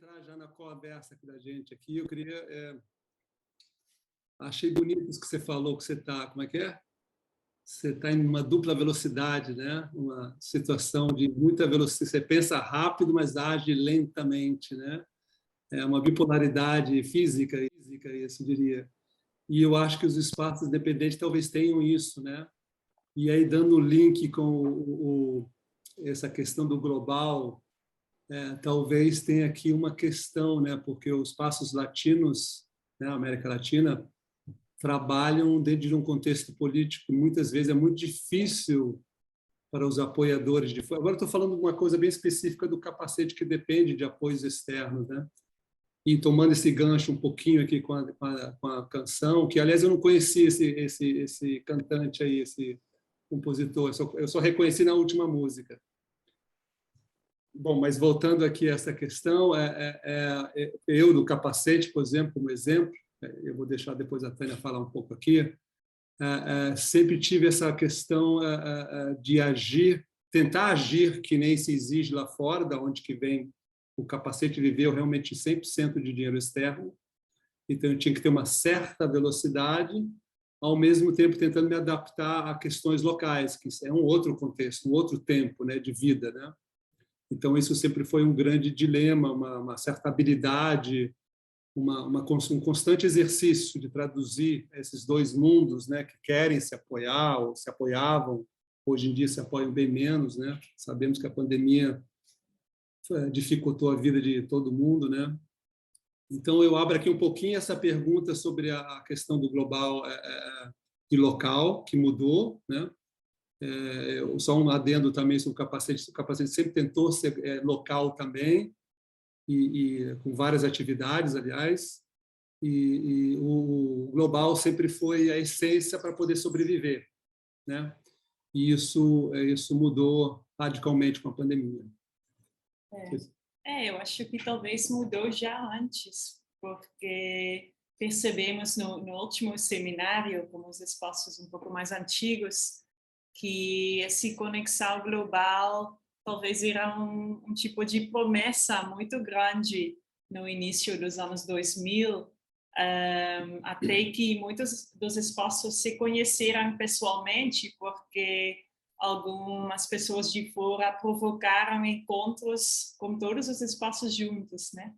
entrar já na conversa aqui da gente aqui, eu queria... achei bonito isso que você falou, que você está... Como é que é? Você está em uma dupla velocidade, né? Uma situação de muita velocidade. Você pensa rápido, mas age lentamente, né? É uma bipolaridade física, isso eu diria. E eu acho que os espaços independentes talvez tenham isso, né? E aí, dando o link com essa questão do global, talvez tenha aqui uma questão, né? Porque os espaços latinos, né, América Latina, trabalham dentro de um contexto político, muitas vezes é muito difícil para os apoiadores de fora. Agora estou falando de uma coisa bem específica do capacete, que depende de apoios externos, né? E tomando esse gancho um pouquinho aqui com a canção, que, aliás, eu não conhecia esse cantante aí, esse compositor, eu só reconheci na última música. Bom, mas voltando aqui a essa questão, eu do capacete, por exemplo, como exemplo, eu vou deixar depois a Tânia falar um pouco aqui, sempre tive essa questão de agir, tentar agir que nem se exige lá fora, da onde que vem o capacete, viveu realmente 100% de dinheiro externo, então eu tinha que ter uma certa velocidade, ao mesmo tempo tentando me adaptar a questões locais, que é um outro contexto, um outro tempo, né, de vida, né? Então isso sempre foi um grande dilema, uma certa habilidade, um constante exercício de traduzir esses dois mundos, né, que querem se apoiar ou se apoiavam, hoje em dia se apoiam bem menos, né? Sabemos que a pandemia dificultou a vida de todo mundo, né? Então eu abro aqui um pouquinho essa pergunta sobre a questão do global e local, que mudou, né? Só um adendo também sobre o capacete sempre tentou ser local também, e com várias atividades, aliás, e o global sempre foi a essência para poder sobreviver, né? E isso mudou radicalmente com a pandemia. Eu acho que talvez mudou já antes, porque percebemos no último seminário, como os espaços um pouco mais antigos, que essa conexão global talvez era um tipo de promessa muito grande no início dos anos 2000, até que muitos dos espaços se conheceram pessoalmente, porque algumas pessoas de fora provocaram encontros com todos os espaços juntos, né?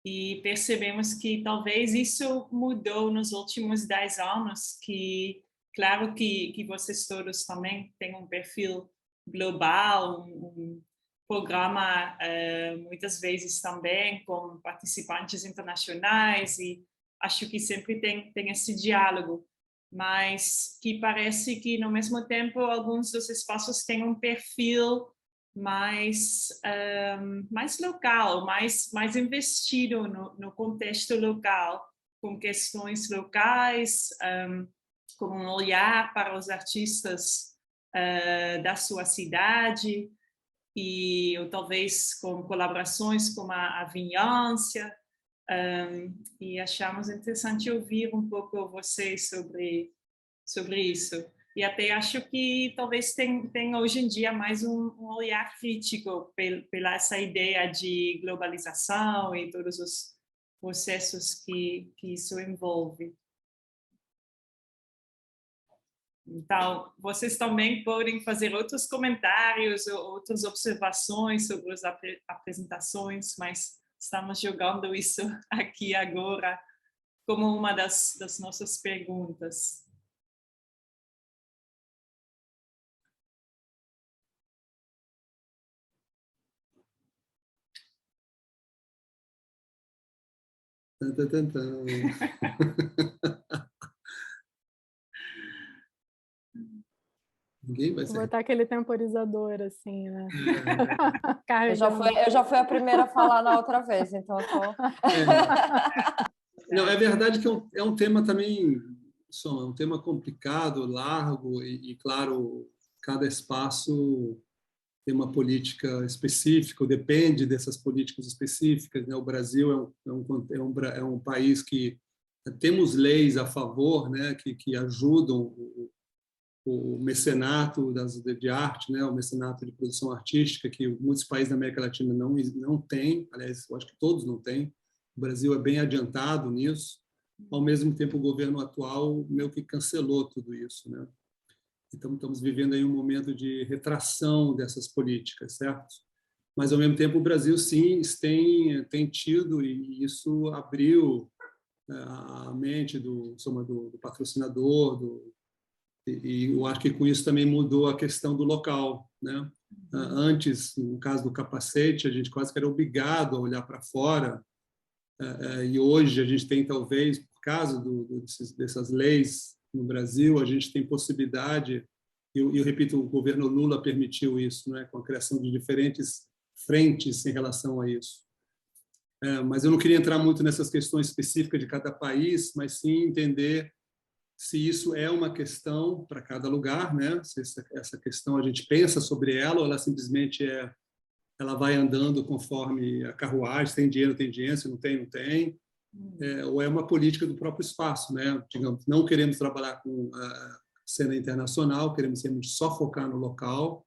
E percebemos que talvez isso mudou nos últimos 10 anos, que claro que vocês todos também têm um perfil global, um programa muitas vezes também com participantes internacionais, e acho que sempre tem esse diálogo, mas que parece que, no mesmo tempo, alguns dos espaços têm um perfil mais local, mais investido no contexto local, com questões locais, com um olhar para os artistas da sua cidade, ou talvez com colaborações como a Vinhância, e achamos interessante ouvir um pouco vocês sobre isso. E até acho que talvez tenha hoje em dia mais um olhar crítico pela essa ideia de globalização e todos os processos que isso envolve. Então, vocês também podem fazer outros comentários ou outras observações sobre as apresentações, mas estamos jogando isso aqui agora como uma das nossas perguntas. Ninguém vai sair. Vou botar aquele temporizador assim, né? Eu já fui a primeira a falar na outra vez, então eu tô... Não, é verdade que é um tema também, é um tema complicado, largo, e claro, cada espaço tem uma política específica, depende dessas políticas específicas, né? O Brasil é um país que temos leis a favor, né? que ajudam o mecenato de arte, né, o mecenato de produção artística, que muitos países da América Latina não têm, aliás, eu acho que todos não têm. O Brasil é bem adiantado nisso. Ao mesmo tempo, o governo atual meio que cancelou tudo isso, né? Então, estamos vivendo aí um momento de retração dessas políticas, certo? Mas, ao mesmo tempo, o Brasil, sim, tem tido, e isso abriu a mente do patrocinador, e eu acho que com isso também mudou a questão do local, né? Antes, no caso do capacete, a gente quase que era obrigado a olhar para fora, e hoje a gente tem, talvez, por causa dessas leis no Brasil, a gente tem possibilidade, e eu repito, o governo Lula permitiu isso, né, com a criação de diferentes frentes em relação a isso. Mas eu não queria entrar muito nessas questões específicas de cada país, mas sim entender se isso é uma questão para cada lugar, né? Se essa questão a gente pensa sobre ela, ou ela simplesmente ela vai andando conforme a carruagem, tem dinheiro, se não tem, não tem. Ou é uma política do próprio espaço, né? Digamos, não queremos trabalhar com a cena internacional, queremos só focar no local.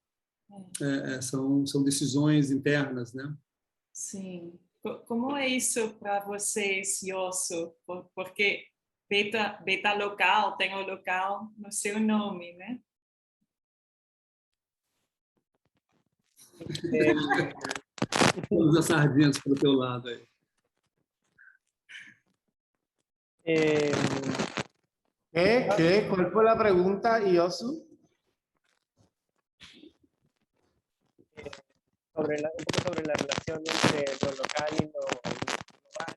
São decisões internas, né? Sim. Como é isso para vocês, Yosso? Porque Beta Local tem o local no seu nome, né? Todas as sardinhas para o teu lado aí. ¿Cuál fue la pregunta, Iosu? Un poco sobre la relación entre lo local y lo global.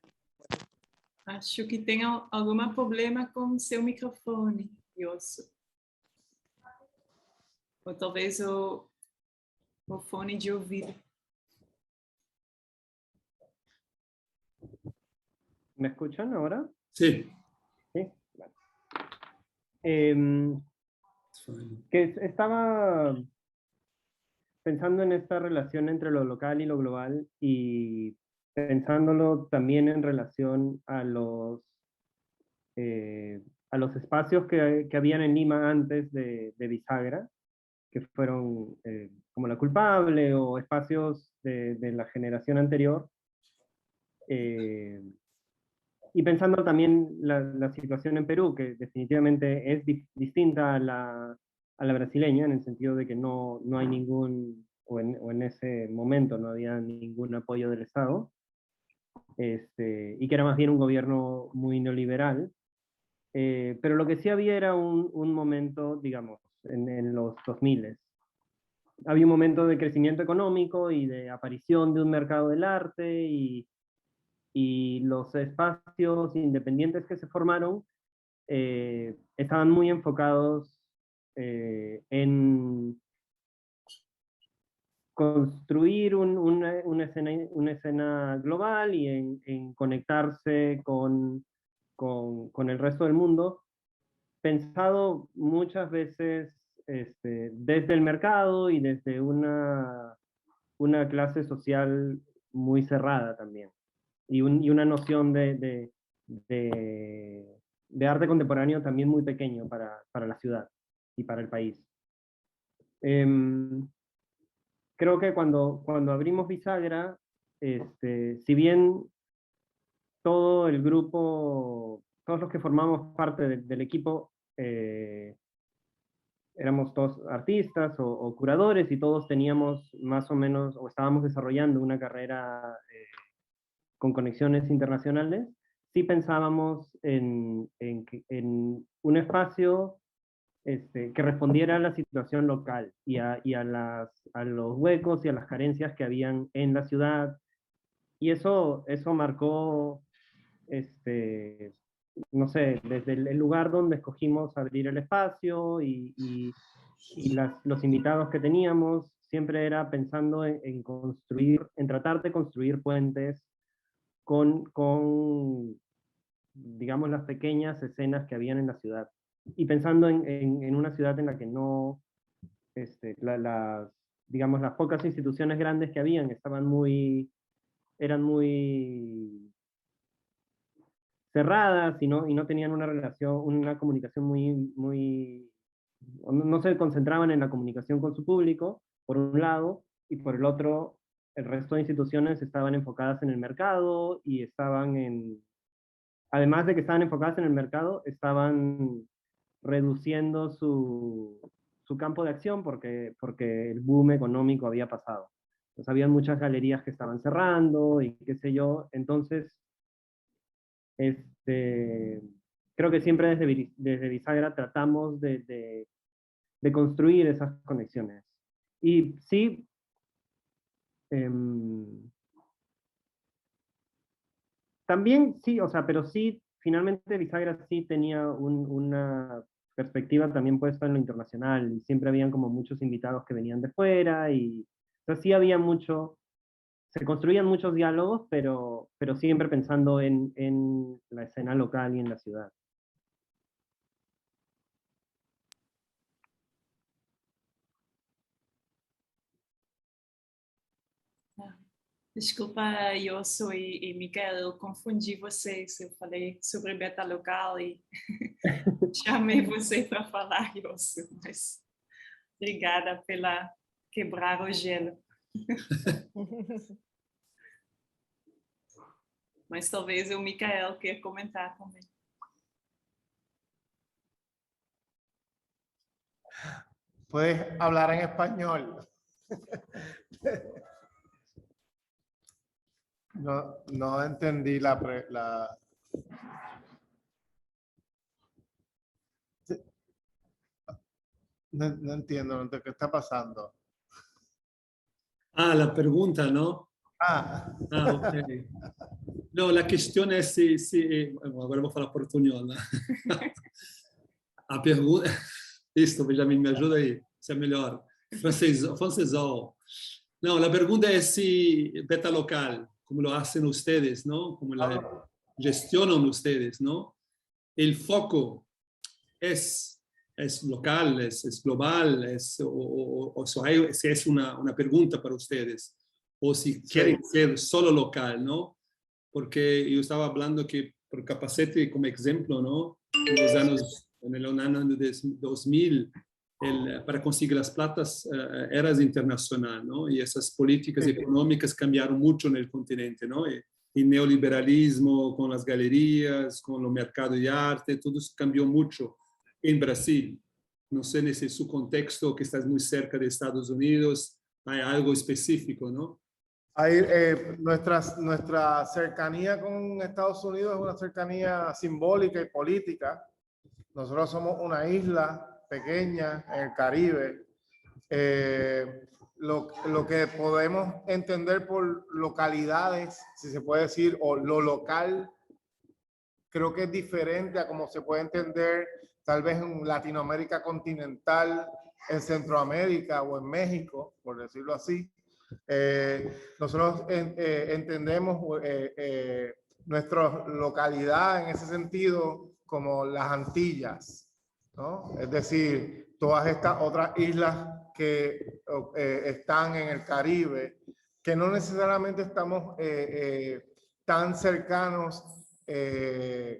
Acho que tem algum problema com seu microfone, Yosso. Ou talvez o fone de ouvido. ¿Me escuchan ahora? Sí. Sí. Vale. Que estaba pensando en esta relación entre lo local y lo global y pensándolo también en relación a los espacios que habían en Lima antes de Bisagra, que fueron como La Culpable o espacios de la generación anterior. Y pensando también la situación en Perú, que definitivamente es distinta a la brasileña, en el sentido de que no hay ningún, o en ese momento no había ningún apoyo del Estado, y que era más bien un gobierno muy neoliberal. Pero lo que sí había era un momento, digamos, en los 2000. Había un momento de crecimiento económico y de aparición de un mercado del arte, y los espacios independientes que se formaron estaban muy enfocados en construir una escena global y en conectarse con el resto del mundo, pensado muchas veces desde el mercado y desde una clase social muy cerrada también. Y una noción de arte contemporáneo también muy pequeño para la ciudad y para el país. Creo que cuando abrimos Bisagra, si bien todo el grupo, todos los que formamos parte del equipo, éramos todos artistas o curadores, y todos teníamos más o menos, o estábamos desarrollando una carrera con conexiones internacionales, sí pensábamos en un espacio que respondiera a la situación local y a los huecos y a las carencias que habían en la ciudad. Y eso marcó, no sé, desde el lugar donde escogimos abrir el espacio y los invitados que teníamos, siempre era pensando en tratar de construir puentes con, digamos, las pequeñas escenas que habían en la ciudad. Y pensando en una ciudad en la que no, digamos, las pocas instituciones grandes que habían eran muy cerradas y no tenían una comunicación muy no se concentraban en la comunicación con su público, por un lado, y por el otro, el resto de instituciones estaban enfocadas en el mercado y estaban además de que estaban enfocadas en el mercado, estaban reduciendo su campo de acción porque el boom económico había pasado. Entonces había muchas galerías que estaban cerrando y qué sé yo. Entonces, creo que siempre desde Bisagra tratamos de construir esas conexiones. Y sí, también sí, o sea, pero sí, finalmente Bisagra sí tenía una perspectiva también puesta en lo internacional, y siempre habían como muchos invitados que venían de fuera, y o sea, sí había mucho, se construían muchos diálogos, pero siempre pensando en la escena local y en la ciudad. Desculpa, Yosso e Micael, eu confundi vocês. Eu falei sobre Beta Local e chamei você para falar, Yosso. Mas obrigada pela quebrar o gelo. Mas talvez o Micael queira comentar também. Puedes hablar en español. No entendí no entiendo qué está pasando. Ah, la pregunta, ¿no? Ah. Ah, ok. No, la questão é se agora eu vou falar portunhol, né? A pergunta... Isso, Benjamin, me ajuda aí, se é melhor. Francesol. Não, a pergunta é se Beta Local, como lo hacen ustedes, ¿no? Como la gestionan ustedes, ¿no? El foco es local, es global, si es una pregunta para ustedes, o si quieren ser solo local, ¿no? Porque yo estaba hablando que por Capacete como ejemplo, ¿no? En el año 2000, para conseguir las platas eras internacional, ¿no? Y esas políticas económicas cambiaron mucho en el continente, ¿no? Y neoliberalismo con las galerías, con los mercados de arte, todo eso cambió mucho en Brasil. No sé, en ese su contexto, que estás muy cerca de Estados Unidos, hay algo específico, ¿no? Nuestra cercanía con Estados Unidos es una cercanía simbólica y política. Nosotros somos una isla pequeña en el Caribe. Lo que podemos entender por localidades, si se puede decir, o lo local, creo que es diferente a como se puede entender tal vez en Latinoamérica continental, en Centroamérica o en México, por decirlo así. Nosotros entendemos nuestra localidad en ese sentido como las Antillas, ¿no? Es decir, todas estas otras islas que están en el Caribe, que no necesariamente estamos tan cercanos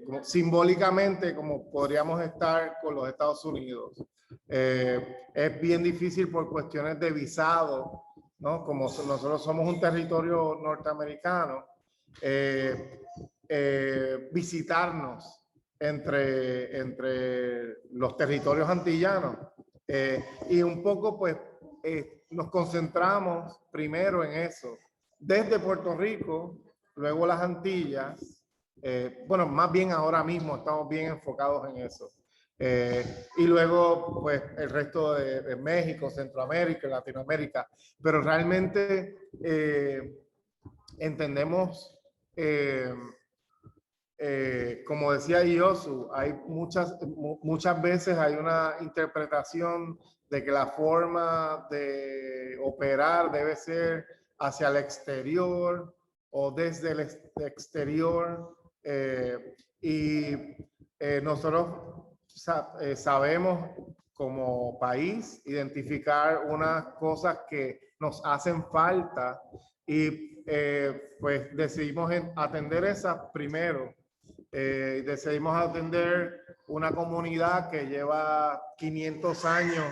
como simbólicamente como podríamos estar con los Estados Unidos. Es bien difícil por cuestiones de visado, ¿no? Como nosotros somos un territorio norteamericano, visitarnos entre los territorios antillanos. Y un poco pues nos concentramos primero en eso. Desde Puerto Rico, luego las Antillas, bueno, más bien ahora mismo estamos bien enfocados en eso. Y luego pues el resto de México, Centroamérica, Latinoamérica. Pero realmente entendemos, como decía Yosu, hay muchas veces hay una interpretación de que la forma de operar debe ser hacia el exterior o desde el exterior. Nosotros sabemos como país identificar unas cosas que nos hacen falta y pues decidimos atender esas primero Decidimos atender una comunidad que lleva 500 años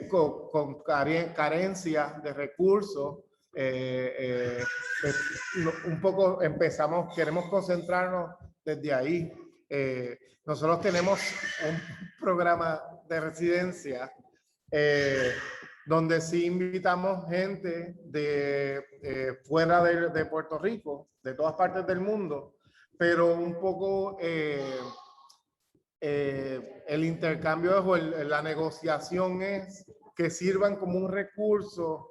con carencia de recursos. Un poco queremos concentrarnos desde ahí. Nosotros tenemos un programa de residencia donde sí invitamos gente de fuera de Puerto Rico, de todas partes del mundo, pero un poco el intercambio o la negociación es que sirvan como un recurso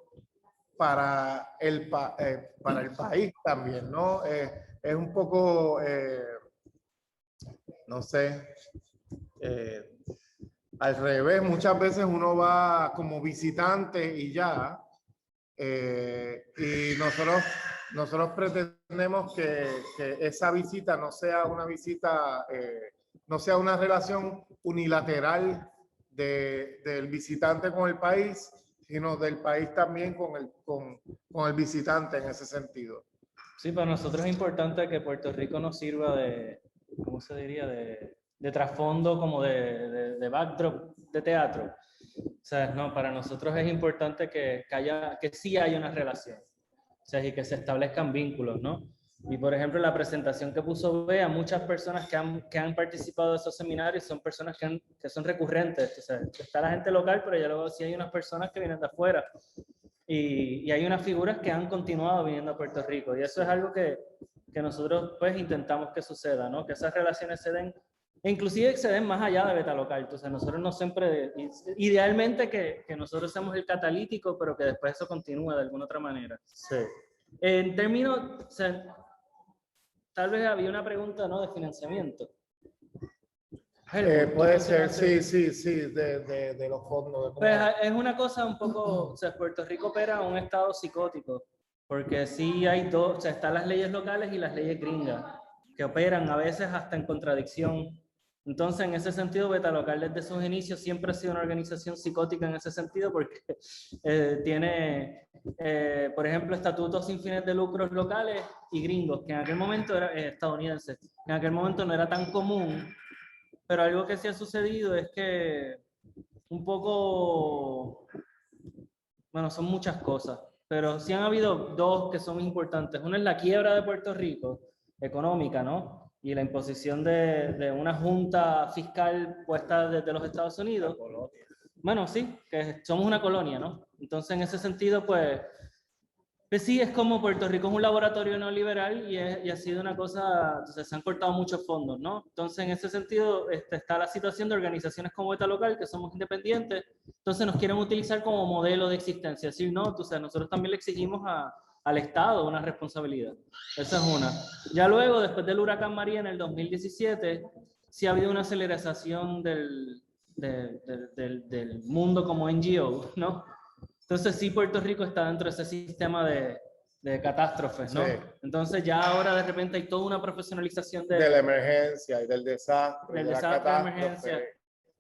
para el país también, ¿no? Es un poco, no sé, al revés, muchas veces uno va como visitante y ya, y nosotros pretendemos que esa visita no sea una visita, no sea una relación unilateral del visitante con el país, sino del país también con el visitante en ese sentido. Sí, para nosotros es importante que Puerto Rico nos sirva de, ¿cómo se diría? De trasfondo, como de backdrop de teatro. O sea, no, para nosotros es importante que sí haya una relación, o sea, y que se establezcan vínculos, ¿no? Y por ejemplo, la presentación que puso Bea, muchas personas que han participado de esos seminarios son personas que son recurrentes. O sea, está la gente local, pero ya luego sí hay unas personas que vienen de afuera. Y hay unas figuras que han continuado viniendo a Puerto Rico. Y eso es algo que nosotros pues intentamos que suceda, ¿no? Que esas relaciones se den, e inclusive se den más allá de Beta Local. Entonces nosotros no siempre, idealmente que nosotros seamos el catalítico, pero que después eso continúe de alguna otra manera. Sí. En términos, o sea, tal vez había una pregunta, ¿no? De financiamiento. Puede ser, sí, de los fondos. Pues es una cosa un poco, o sea, Puerto Rico opera un estado psicótico, porque sí hay dos, o sea, están las leyes locales y las leyes gringas, que operan a veces hasta en contradicción. Entonces, en ese sentido, Beta Local desde sus inicios siempre ha sido una organización psicótica en ese sentido, porque tiene, por ejemplo, estatutos sin fines de lucros locales y gringos, que en aquel momento era estadounidenses, en aquel momento no era tan común. Pero algo que sí ha sucedido es que un poco, bueno, son muchas cosas, pero sí han habido dos que son importantes. Una es la quiebra de Puerto Rico, económica, ¿no? Y la imposición de una junta fiscal puesta desde los Estados Unidos. Bueno, sí, que somos una colonia, ¿no? Entonces, en ese sentido, pues sí, es como Puerto Rico es un laboratorio neoliberal y ha sido una cosa, entonces se han cortado muchos fondos, ¿no? Entonces, en ese sentido, está la situación de organizaciones como Beta Local, que somos independientes, entonces nos quieren utilizar como modelo de existencia, es decir, no, entonces nosotros también le exigimos al Estado una responsabilidad. Esa es una. Ya luego, después del huracán María en el 2017, sí ha habido una aceleración del mundo como NGO, ¿no? Entonces sí, Puerto Rico está dentro de ese sistema de catástrofes, ¿no? Sí. Entonces ya ahora de repente hay toda una profesionalización de la emergencia y del desastre, del de desastre, la catástrofe. emergencia.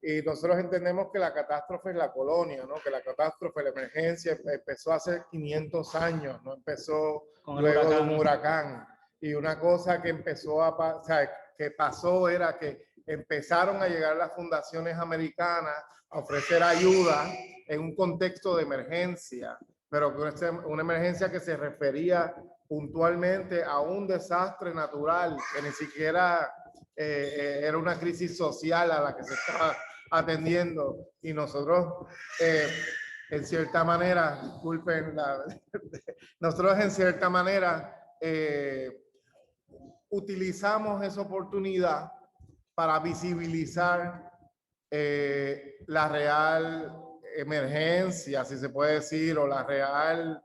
Y nosotros entendemos que la catástrofe es la colonia, ¿no? Que la catástrofe, la emergencia empezó hace 500 años, no empezó luego de un huracán. Y una cosa que empezó o sea, que pasó era que empezaron a llegar las fundaciones americanas a ofrecer ayuda en un contexto de emergencia, pero una emergencia que se refería puntualmente a un desastre natural, que ni siquiera era una crisis social a la que se estaba atendiendo. Y nosotros, en cierta manera, disculpen, nosotros en cierta manera utilizamos esa oportunidad para visibilizar la real emergencia, si se puede decir, o la real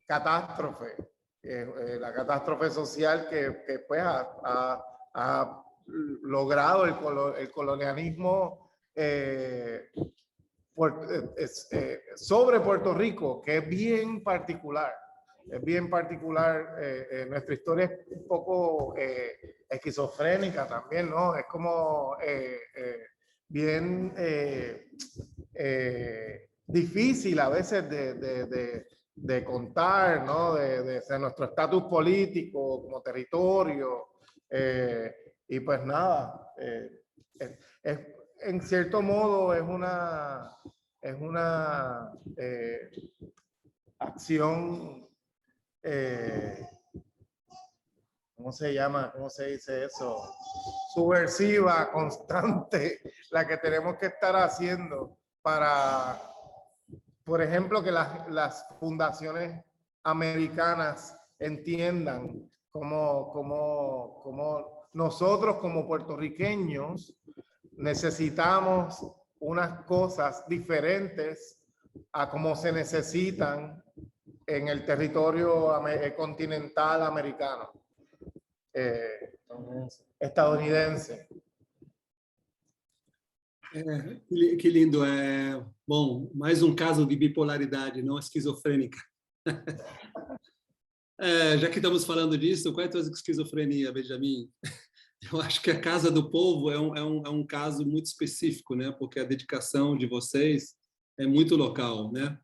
catástrofe, la catástrofe social que pues ha logrado el colonialismo sobre Puerto Rico, que es bien particular. Es bien particular, nuestra historia es un poco esquizofrénica también, ¿no? Es como bien difícil a veces de contar, ¿no? De nuestro estatus político como territorio. Y pues nada, en cierto modo es una acción, ¿cómo se llama? ¿Cómo se dice eso? Subversiva, constante, la que tenemos que estar haciendo para, por ejemplo, que las fundaciones americanas entiendan cómo nosotros como puertorriqueños necesitamos unas cosas diferentes a como se necesitan en el territorio continental americano, estadounidense. Que lindo. Bom, mais um caso de bipolaridade não esquizofrênica. Já que estamos falando disso, qual é a tua esquizofrenia, Benjamin? Eu acho que a Casa do Povo é um caso muito específico, né? Porque a dedicação de vocês é muito local, né?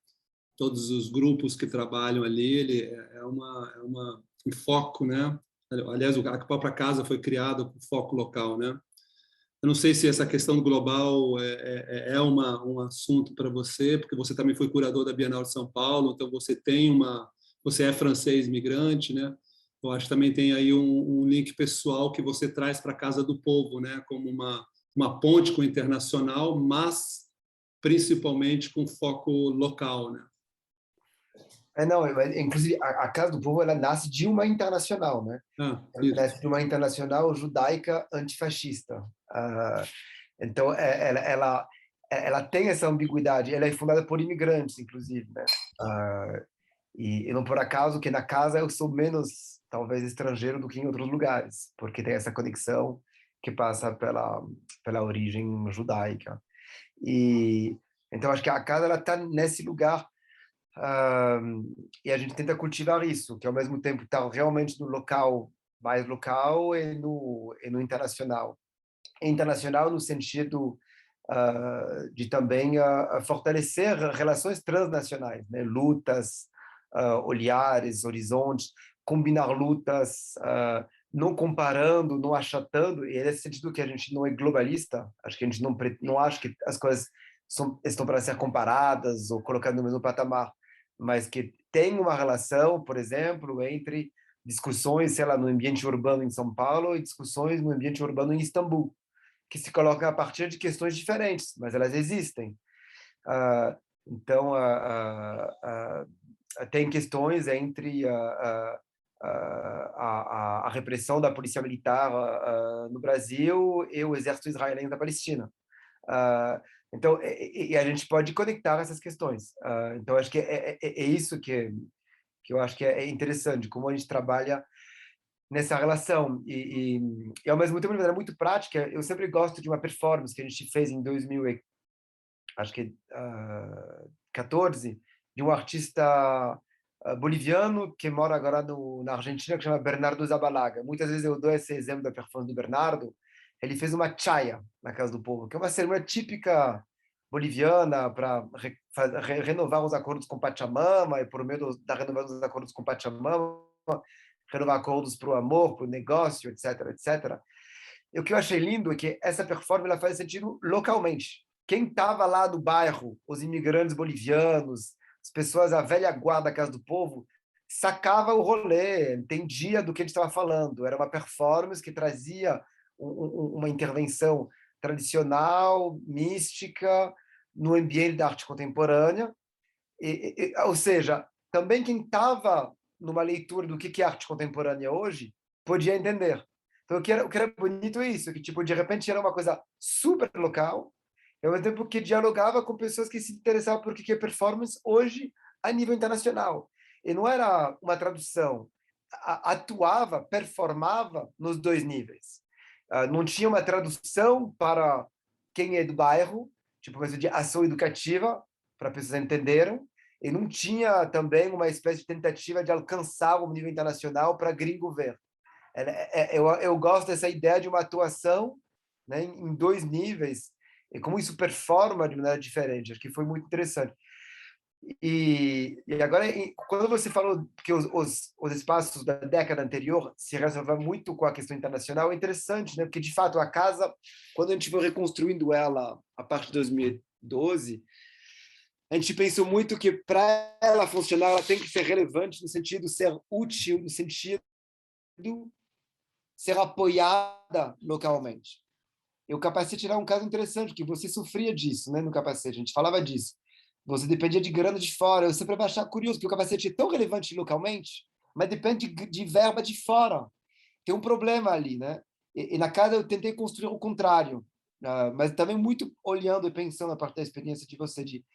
Todos os grupos que trabalham ali, um foco, né? Aliás, a própria casa foi criada com foco local, né? Eu não sei se essa questão global é um assunto para você, porque você também foi curador da Bienal de São Paulo, então você é francês migrante, né? Eu acho que também tem aí um link pessoal que você traz para a Casa do Povo, né? Como uma ponte com o internacional, mas principalmente com foco local, né? Não, inclusive a Casa do Povo ela nasce de uma internacional, né? Ela nasce de uma internacional judaica antifascista. Então ela tem essa ambiguidade. Ela é fundada por imigrantes, inclusive, né? E não por acaso que na casa eu sou menos talvez estrangeiro do que em outros lugares, porque tem essa conexão que passa pela origem judaica. E então acho que a casa ela está nesse lugar. E a gente tenta cultivar isso, que ao mesmo tempo está realmente no local, mais local e no internacional. Internacional no sentido de também fortalecer relações transnacionais, né? Lutas, olhares, horizontes, combinar lutas, não comparando, não achatando, e é nesse sentido que a gente não é globalista, acho que a gente não acha que as coisas estão para ser comparadas ou colocadas no mesmo patamar, mas que tem uma relação, por exemplo, entre discussões, sei lá, no ambiente urbano em São Paulo e discussões no ambiente urbano em Istambul, que se colocam a partir de questões diferentes, mas elas existem. Então, tem questões entre a repressão da polícia militar no Brasil e o exército israelense da Palestina. Então, e a gente pode conectar essas questões. Então, acho que é isso que eu acho que é interessante, como a gente trabalha nessa relação. E ao mesmo tempo, de maneira muito prática, eu sempre gosto de uma performance que a gente fez em 2014, de um artista boliviano que mora agora na Argentina, que chama Bernardo Zabalaga. Muitas vezes eu dou esse exemplo da performance do Bernardo. Ele fez uma chaya na Casa do Povo, que é uma cerimônia típica boliviana para renovar os acordos com Pachamama, e por meio da renovação dos acordos com Pachamama, renovar acordos para o amor, para o negócio, etc, etc. E o que eu achei lindo é que essa performance ela faz sentido localmente. Quem estava lá no bairro, os imigrantes bolivianos, as pessoas, a velha guarda da Casa do Povo, sacava o rolê, entendia do que a gente estava falando. Era uma performance que trazia uma intervenção tradicional, mística, no ambiente da arte contemporânea. Ou seja, também quem estava numa leitura do que é arte contemporânea hoje, podia entender. Então, o que era bonito é isso, que tipo, de repente era uma coisa super local, e ao mesmo tempo que dialogava com pessoas que se interessavam por que é performance hoje a nível internacional. E não era uma tradução, atuava, performava nos dois níveis. Não tinha uma tradução para quem é do bairro, tipo uma coisa de ação educativa, para pessoas entenderem, e não tinha também uma espécie de tentativa de alcançar o nível internacional para gringo ver. Eu gosto dessa ideia de uma atuação, né, em dois níveis, e como isso performa de maneira diferente. Acho que foi muito interessante. E agora, quando você falou que os espaços da década anterior se resolveram muito com a questão internacional, é interessante, né? Porque, de fato, a casa, quando a gente foi reconstruindo ela a partir de 2012, a gente pensou muito que, para ela funcionar, ela tem que ser relevante no sentido de ser útil, no sentido de ser apoiada localmente. E o capacete era um caso interessante, porque você sofria disso, né, no capacete, a gente falava disso. Você dependia de grana de fora. Eu sempre achava curioso, porque o capacete é tão relevante localmente, mas depende de verba de fora. Tem um problema ali, né? E na casa eu tentei construir o contrário, mas também muito olhando e pensando a partir da experiência de você, de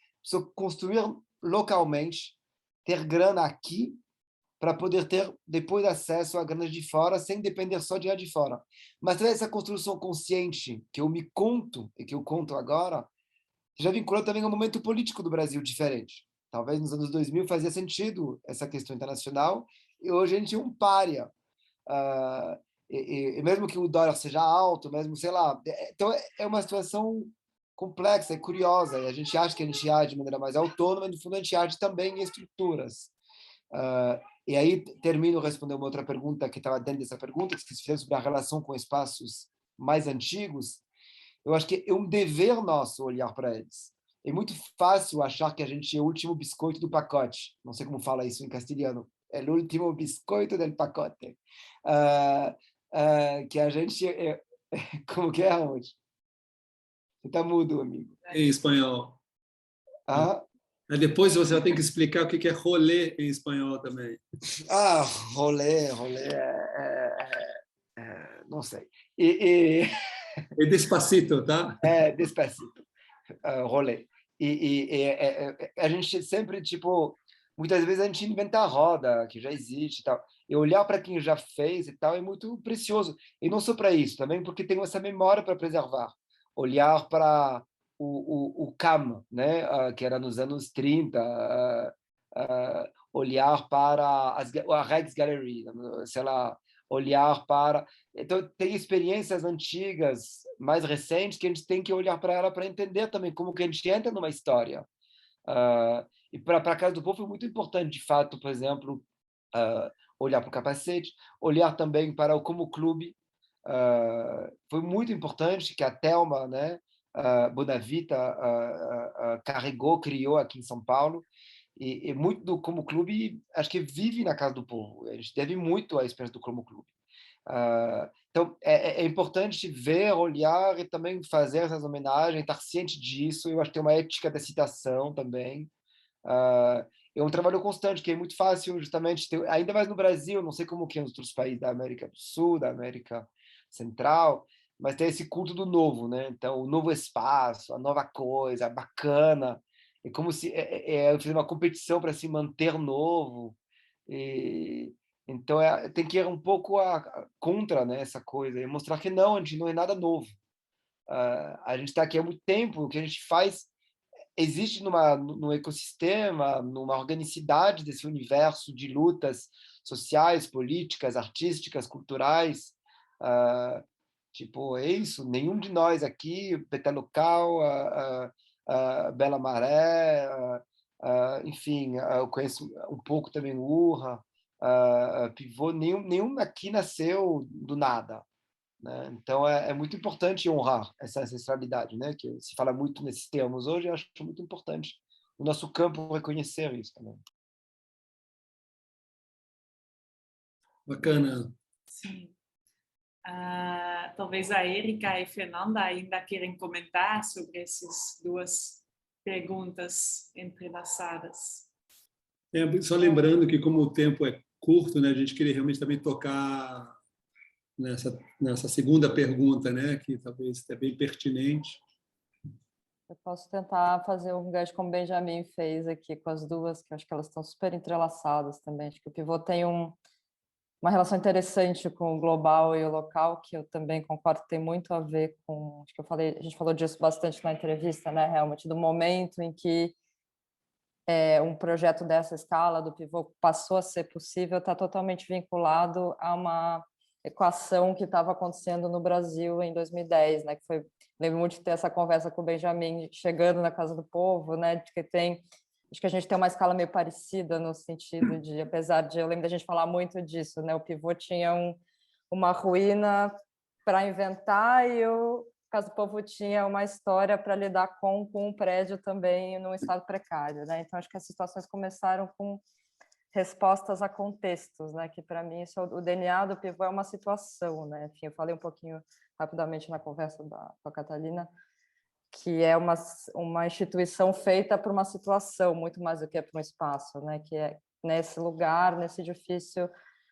construir localmente, ter grana aqui, para poder ter depois acesso a grana de fora, sem depender só de lá de fora. Mas toda essa construção consciente que eu me conto, e que eu conto agora, já vinculou também ao momento político do Brasil diferente. Talvez nos anos 2000 fazia sentido essa questão internacional, e hoje a gente é um pária. Uh, e mesmo que o dólar seja alto, mesmo, sei lá, então é uma situação complexa, é curiosa, e a gente acha que a gente age de maneira mais autônoma, e no fundo a gente age também em estruturas. E aí termino respondendo uma outra pergunta que estava dentro dessa pergunta, que se fez sobre a relação com espaços mais antigos. Eu acho que é um dever nosso olhar para eles. É muito fácil achar que a gente é o último biscoito do pacote. Não sei como fala isso em castelhano. É o último biscoito del pacote. Que a gente é... Como que é, Ramon? Você está mudo, amigo. Em espanhol. Ah? Depois você vai ter que explicar o que é rolê em espanhol também. Rolê, não sei. É despacito, tá? Despacito. Rolê. A gente sempre, tipo, muitas vezes a gente inventa a roda, que já existe e tal. E olhar para quem já fez e tal é muito precioso. E não só para isso, também porque tem essa memória para preservar. Olhar para o CAM, né? Que era nos anos 30, olhar para a Rex Gallery, sei lá, olhar para... Então, tem experiências antigas, mais recentes, que a gente tem que olhar para ela para entender também como que a gente entra numa história. E para a Casa do Povo foi muito importante, de fato, por exemplo, olhar para o capacete, olhar também para o Como Clube. Foi muito importante que a Thelma, né, Bonavita, carregou, criou aqui em São Paulo. E muito do Como Clube, acho que vive na Casa do Povo. A gente deve muito à experiência do Como Clube. Então, é importante ver, olhar e também fazer essas homenagens, estar ciente disso. Eu acho que tem uma ética da citação também. É um trabalho constante, que é muito fácil, justamente, ainda mais no Brasil, não sei como que é nos outros países da América do Sul, da América Central, mas tem esse culto do novo, né? Então, o novo espaço, a nova coisa, bacana. É como se eu fiz uma competição para se manter novo. Então, tem que ir um pouco contra, né, essa coisa e mostrar que não, a gente não é nada novo. A gente está aqui há muito tempo, o que a gente faz existe num ecossistema, numa organicidade desse universo de lutas sociais, políticas, artísticas, culturais. Tipo, é isso, nenhum de nós aqui, Petalocal, Bela Maré, enfim, eu conheço um pouco também o Urra, Pivô, nenhum aqui nasceu do nada, né? Então é muito importante honrar essa ancestralidade, né? Que se fala muito nesses termos hoje, eu acho muito importante o nosso campo reconhecer isso também. Bacana. Sim. Talvez a Érica e a Fernanda ainda querem comentar sobre essas duas perguntas entrelaçadas. Só lembrando que, como o tempo é curto, né, a gente queria realmente também tocar nessa segunda pergunta, né, que talvez é bem pertinente. Eu posso tentar fazer um gancho como o Benjamin fez aqui com as duas, que eu acho que elas estão super entrelaçadas também. Acho que o pivô tem uma relação interessante com o global e o local, que eu também concordo que tem muito a ver com... Acho que a gente falou disso bastante na entrevista, né, realmente, do momento em que um projeto dessa escala do pivô passou a ser possível, está totalmente vinculado a uma equação que estava acontecendo no Brasil em 2010, né? Que foi, lembro muito de ter essa conversa com o Benjamin chegando na Casa do Povo, né? De que tem acho que a gente tem uma escala meio parecida no sentido de, apesar de, eu lembro da gente falar muito disso, né? O Pivot tinha uma ruína para inventar e o Casa do Povo tinha uma história para lidar com um prédio também num estado precário, né? Então, acho que as situações começaram com respostas a contextos, né? Que para mim isso, o DNA do Pivot é uma situação, né? Enfim, eu falei um pouquinho rapidamente na conversa com a Catalina, que é uma instituição feita por uma situação, muito mais do que por um espaço, né? Que é nesse lugar, nesse edifício,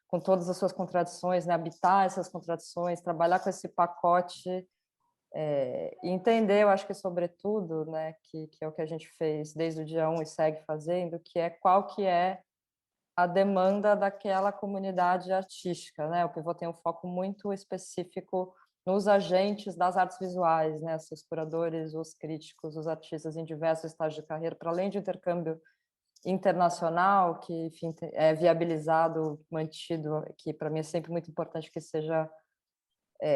com todas as suas contradições, né? Habitar essas contradições, trabalhar com esse pacote e entender, eu acho que sobretudo, né? Que é o que a gente fez desde o dia 1 e segue fazendo, que é qual que é a demanda daquela comunidade artística, né? O Pivot tem um foco muito específico nos agentes das artes visuais, né? Os curadores, os críticos, os artistas em diversos estágios de carreira, para além de intercâmbio internacional, que, enfim, é viabilizado, mantido, que para mim é sempre muito importante que seja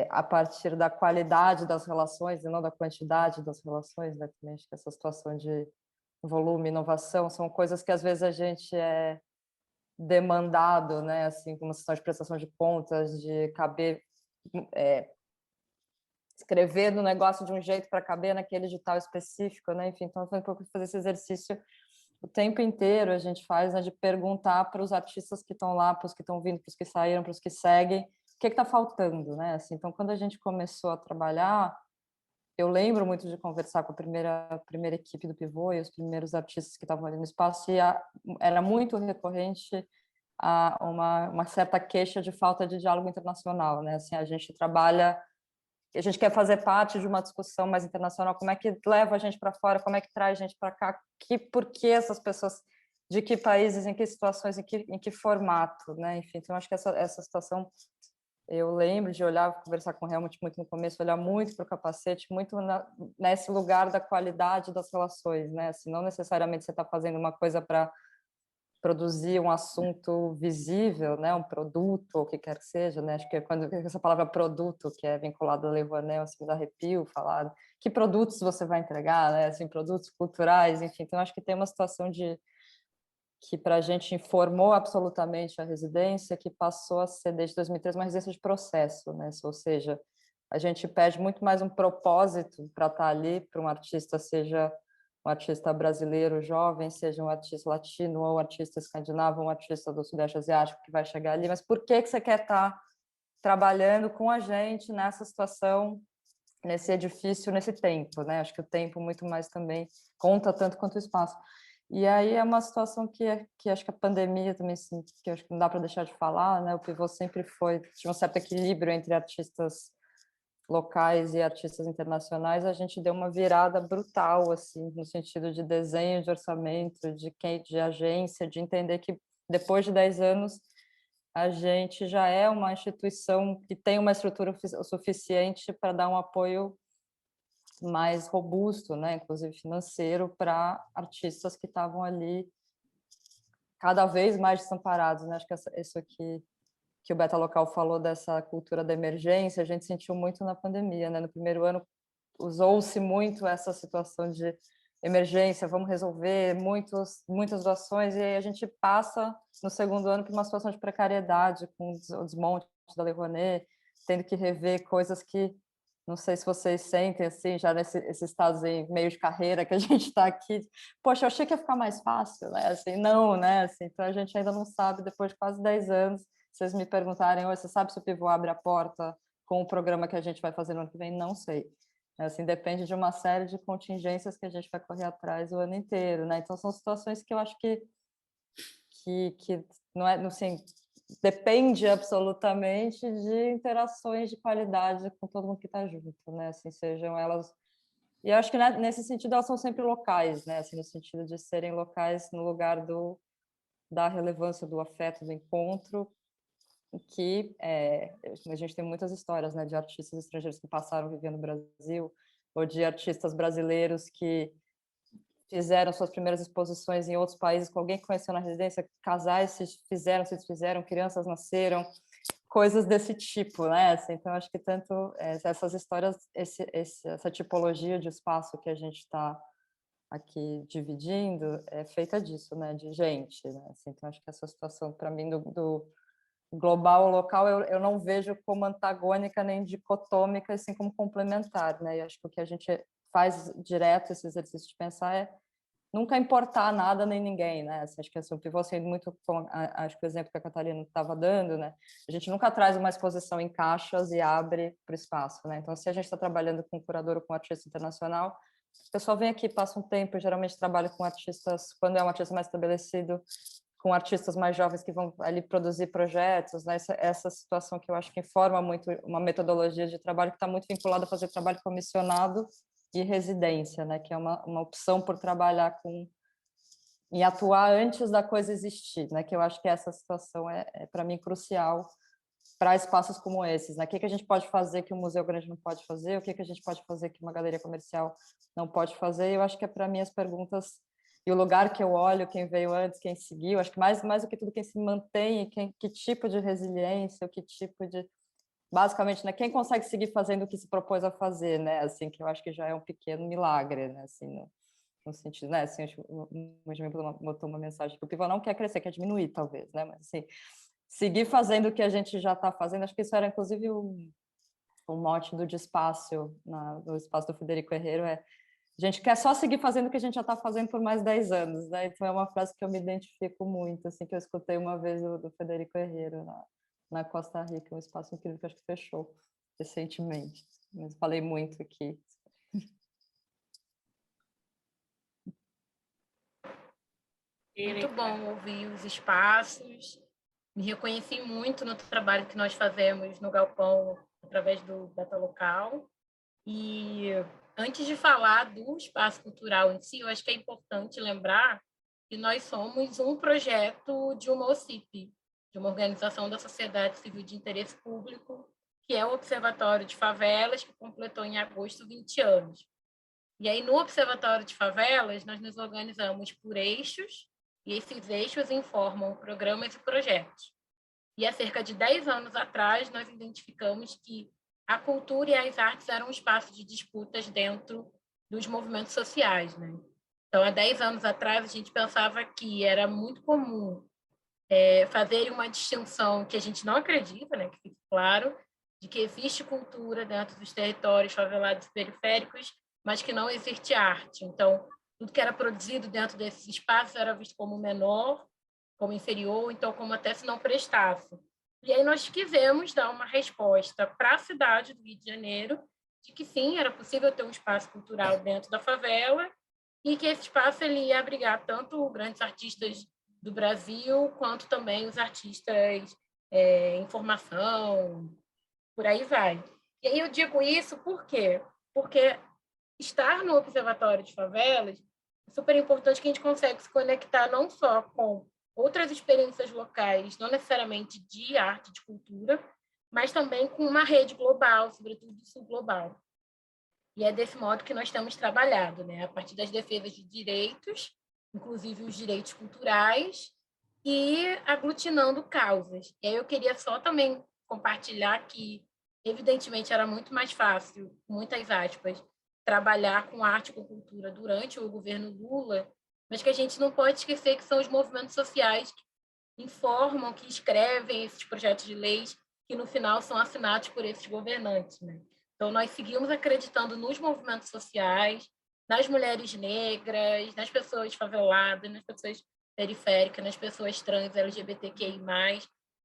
a partir da qualidade das relações e não da quantidade das relações, né? Também acho que essa situação de volume, inovação, são coisas que às vezes a gente é demandado, né? Assim, como situação de prestação de contas, de caber escrever no negócio de um jeito para caber naquele edital específico, né? Enfim, então foi um pouco fazer esse exercício o tempo inteiro a gente faz, né, de perguntar para os artistas que estão lá, para os que estão vindo, para os que saíram, para os que seguem, o que está faltando, né? Assim, então, quando a gente começou a trabalhar, eu lembro muito de conversar com a primeira equipe do Pivot e os primeiros artistas que estavam ali no espaço, e era muito recorrente uma certa queixa de falta de diálogo internacional, né? Assim, a gente trabalha, a gente quer fazer parte de uma discussão mais internacional, como é que leva a gente para fora, como é que traz a gente para cá, por que essas pessoas, de que países, em que situações, em que formato, né? Enfim, então acho que essa situação, eu lembro de olhar, conversar com o Helmut muito no começo, olhar muito para o capacete, muito nesse lugar da qualidade das relações, né? Assim, não necessariamente você está fazendo uma coisa para produzir um assunto visível, né, um produto, ou o que quer que seja, né, acho que quando essa palavra produto, que é vinculada ao Le Rouanet, assim, me dá arrepio falar, que produtos você vai entregar, né, assim, produtos culturais, enfim, então acho que tem uma situação que para a gente informou absolutamente a residência, que passou a ser, desde 2003, uma residência de processo, né, ou seja, a gente pede muito mais um propósito para estar ali, para um artista, seja um artista brasileiro jovem, seja um artista latino ou um artista escandinavo, um artista do Sudeste Asiático que vai chegar ali, mas por que você quer estar trabalhando com a gente nessa situação, nesse edifício, nesse tempo, né? Acho que o tempo muito mais também conta tanto quanto o espaço. E aí é uma situação que acho que a pandemia também, assim, que acho que não dá para deixar de falar, né? O Pivot sempre tinha um certo equilíbrio entre artistas locais e artistas internacionais, a gente deu uma virada brutal, assim, no sentido de desenho, de orçamento, de agência, de entender que depois de 10 anos a gente já é uma instituição que tem uma estrutura suficiente para dar um apoio mais robusto, né, inclusive financeiro, para artistas que estavam ali cada vez mais desamparados, né? Acho que isso aqui que o Beta Local falou dessa cultura da emergência, a gente sentiu muito na pandemia, né? No primeiro ano usou-se muito essa situação de emergência, vamos resolver muitas doações, e aí a gente passa no segundo ano por uma situação de precariedade, com o desmonte da Lei Rouanet, tendo que rever coisas que, não sei se vocês sentem, assim, já nesses estados em meio de carreira que a gente está aqui, poxa, eu achei que ia ficar mais fácil, né? Assim, não, né? Assim, então a gente ainda não sabe, depois de quase 10 anos, vocês me perguntarem, você sabe se o Pivot abre a porta com o programa que a gente vai fazer no ano que vem? Não sei. Assim, depende de uma série de contingências que a gente vai correr atrás o ano inteiro, né? Então, são situações que eu acho que não é, assim, depende absolutamente de interações de qualidade com todo mundo que está junto, né? Assim, sejam elas... E eu acho que nesse sentido elas são sempre locais, né? Assim, no sentido de serem locais no lugar da relevância do afeto, do encontro, que a gente tem muitas histórias, né, de artistas estrangeiros que passaram vivendo no Brasil, ou de artistas brasileiros que fizeram suas primeiras exposições em outros países com alguém que conheceu na residência, casais se desfizeram, crianças nasceram, coisas desse tipo, né? Assim, então, acho que tanto essas histórias, essa tipologia de espaço que a gente está aqui dividindo é feita disso, né, de gente, né? Assim, então acho que essa situação para mim do global ou local eu não vejo como antagônica nem dicotômica, assim como complementar, né? E acho que o que a gente faz direto esse exercício de pensar é nunca importar nada nem ninguém, né? Acho que assim, o pivô sendo muito, acho que o exemplo que a Catarina estava dando, né? A gente nunca traz uma exposição em caixas e abre para o espaço, né? Então, se a gente está trabalhando com um curador ou com um artista internacional, o pessoal vem aqui, passa um tempo, geralmente trabalha com artistas, quando é um artista mais estabelecido, com artistas mais jovens que vão ali produzir projetos, né? Essa situação que eu acho que informa muito uma metodologia de trabalho que está muito vinculada a fazer trabalho comissionado e residência, né? Que é uma opção por trabalhar e atuar antes da coisa existir, né? Que eu acho que essa situação é para mim crucial para espaços como esses, né? O que a gente pode fazer que um museu grande não pode fazer? O que a gente pode fazer que uma galeria comercial não pode fazer? Eu acho que para mim as perguntas e o lugar que eu olho, quem veio antes, quem seguiu, acho que mais do que tudo quem se mantém, que tipo de resiliência, que tipo de basicamente, né, quem consegue seguir fazendo o que se propôs a fazer, né, assim, que eu acho que já é um pequeno milagre, né, assim, no sentido, né, assim, acho que o Benjamin botou uma mensagem que o pivô não quer crescer, quer diminuir, talvez, né, mas, assim, seguir fazendo o que a gente já está fazendo, acho que isso era, inclusive, um mote do Despacio, do espaço do Federico Herrero, a gente quer só seguir fazendo o que a gente já está fazendo por mais 10 anos, né, então é uma frase que eu me identifico muito, assim, que eu escutei uma vez do Federico Herrero, na Costa Rica, um espaço incrível que acho que fechou recentemente, mas falei muito aqui. Muito bom ouvir os espaços, me reconheci muito no trabalho que nós fazemos no Galpão, através do Beta Local, e antes de falar do espaço cultural em si, eu acho que é importante lembrar que nós somos um projeto de uma OCIP, de uma organização da sociedade civil de interesse público, que é o Observatório de Favelas, que completou em agosto 20 anos. E aí, no Observatório de Favelas, nós nos organizamos por eixos, e esses eixos informam programas e projetos. E há cerca de 10 anos atrás, nós identificamos que a cultura e as artes eram um espaço de disputas dentro dos movimentos sociais, né? Então, há 10 anos atrás, a gente pensava que era muito comum fazer uma distinção que a gente não acredita, né, que fique claro, de que existe cultura dentro dos territórios favelados e periféricos, mas que não existe arte. Então, tudo que era produzido dentro desses espaços era visto como menor, como inferior, então como até se não prestasse. E aí nós quisemos dar uma resposta para a cidade do Rio de Janeiro, de que sim, era possível ter um espaço cultural dentro da favela e que esse espaço ele ia abrigar tanto grandes artistas do Brasil, quanto também os artistas em formação, por aí vai. E aí eu digo isso por quê? Porque estar no Observatório de Favelas é super importante que a gente consegue se conectar não só com outras experiências locais, não necessariamente de arte, de cultura, mas também com uma rede global, sobretudo do sul global. E é desse modo que nós temos trabalhado, né? A partir das defesas de direitos, inclusive os direitos culturais, e aglutinando causas. E aí eu queria só também compartilhar que, evidentemente, era muito mais fácil, muitas aspas, trabalhar com arte e com cultura durante o governo Lula, mas que a gente não pode esquecer que são os movimentos sociais que informam, que escrevem esses projetos de leis, que no final são assinados por esses governantes, né? Então, nós seguimos acreditando nos movimentos sociais, nas mulheres negras, nas pessoas faveladas, nas pessoas periféricas, nas pessoas trans, LGBTQI+,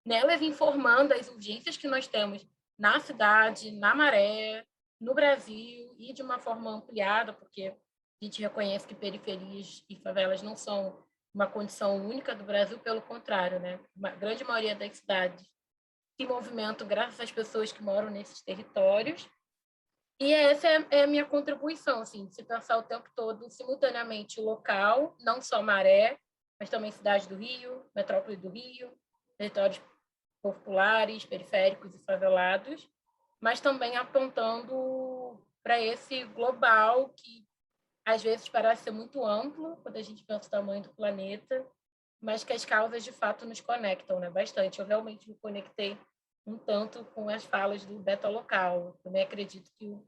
nelas informando as urgências que nós temos na cidade, na Maré, no Brasil e de uma forma ampliada, porque a gente reconhece que periferias e favelas não são uma condição única do Brasil, pelo contrário, né? A grande maioria das cidades se movimentam graças às pessoas que moram nesses territórios. E essa é a minha contribuição, assim, de se pensar o tempo todo, simultaneamente, o local, não só Maré, mas também cidade do Rio, metrópole do Rio, territórios populares, periféricos e favelados, mas também apontando para esse global que, às vezes, parece ser muito amplo, quando a gente pensa o tamanho do planeta, mas que as causas, de fato, nos conectam, né, bastante. Eu realmente me conectei um tanto com as falas do Beta Local. Eu também acredito que o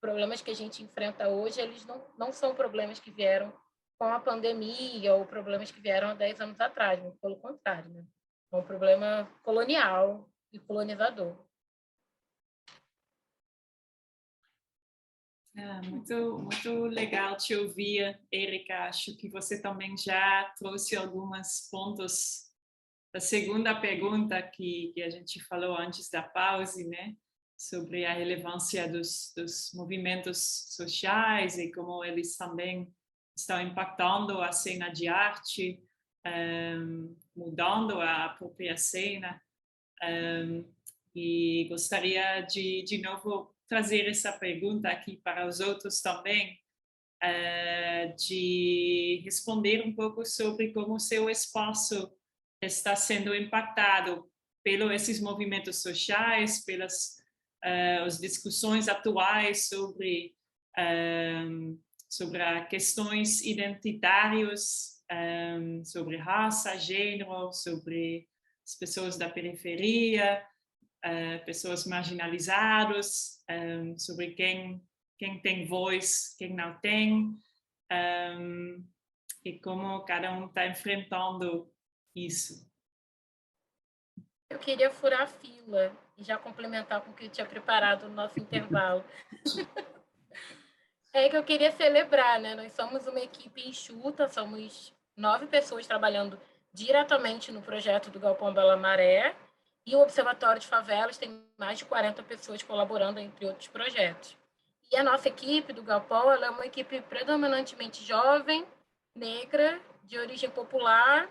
problemas que a gente enfrenta hoje, eles não são problemas que vieram com a pandemia ou problemas que vieram há 10 anos atrás, muito pelo contrário, né? É um problema colonial e colonizador. Muito legal te ouvir, Érica. Acho que você também já trouxe alguns pontos da segunda pergunta que a gente falou antes da pausa, né? Sobre a relevância dos movimentos sociais e como eles também estão impactando a cena de arte, mudando a própria cena. E gostaria de novo trazer essa pergunta aqui para os outros também, de responder um pouco sobre como o seu espaço está sendo impactado pelos esses movimentos sociais, pelas as discussões atuais sobre as questões identitárias, sobre raça, gênero, sobre as pessoas da periferia, pessoas marginalizadas, sobre quem tem voz, quem não tem, e como cada um está enfrentando isso. Eu queria furar a fila e já complementar com o que eu tinha preparado no nosso intervalo. É que eu queria celebrar, né? Nós somos uma equipe enxuta, somos 9 pessoas trabalhando diretamente no projeto do Galpão Bela Maré, e o Observatório de Favelas tem mais de 40 pessoas colaborando, entre outros projetos. E a nossa equipe do Galpão, ela é uma equipe predominantemente jovem, negra, de origem popular,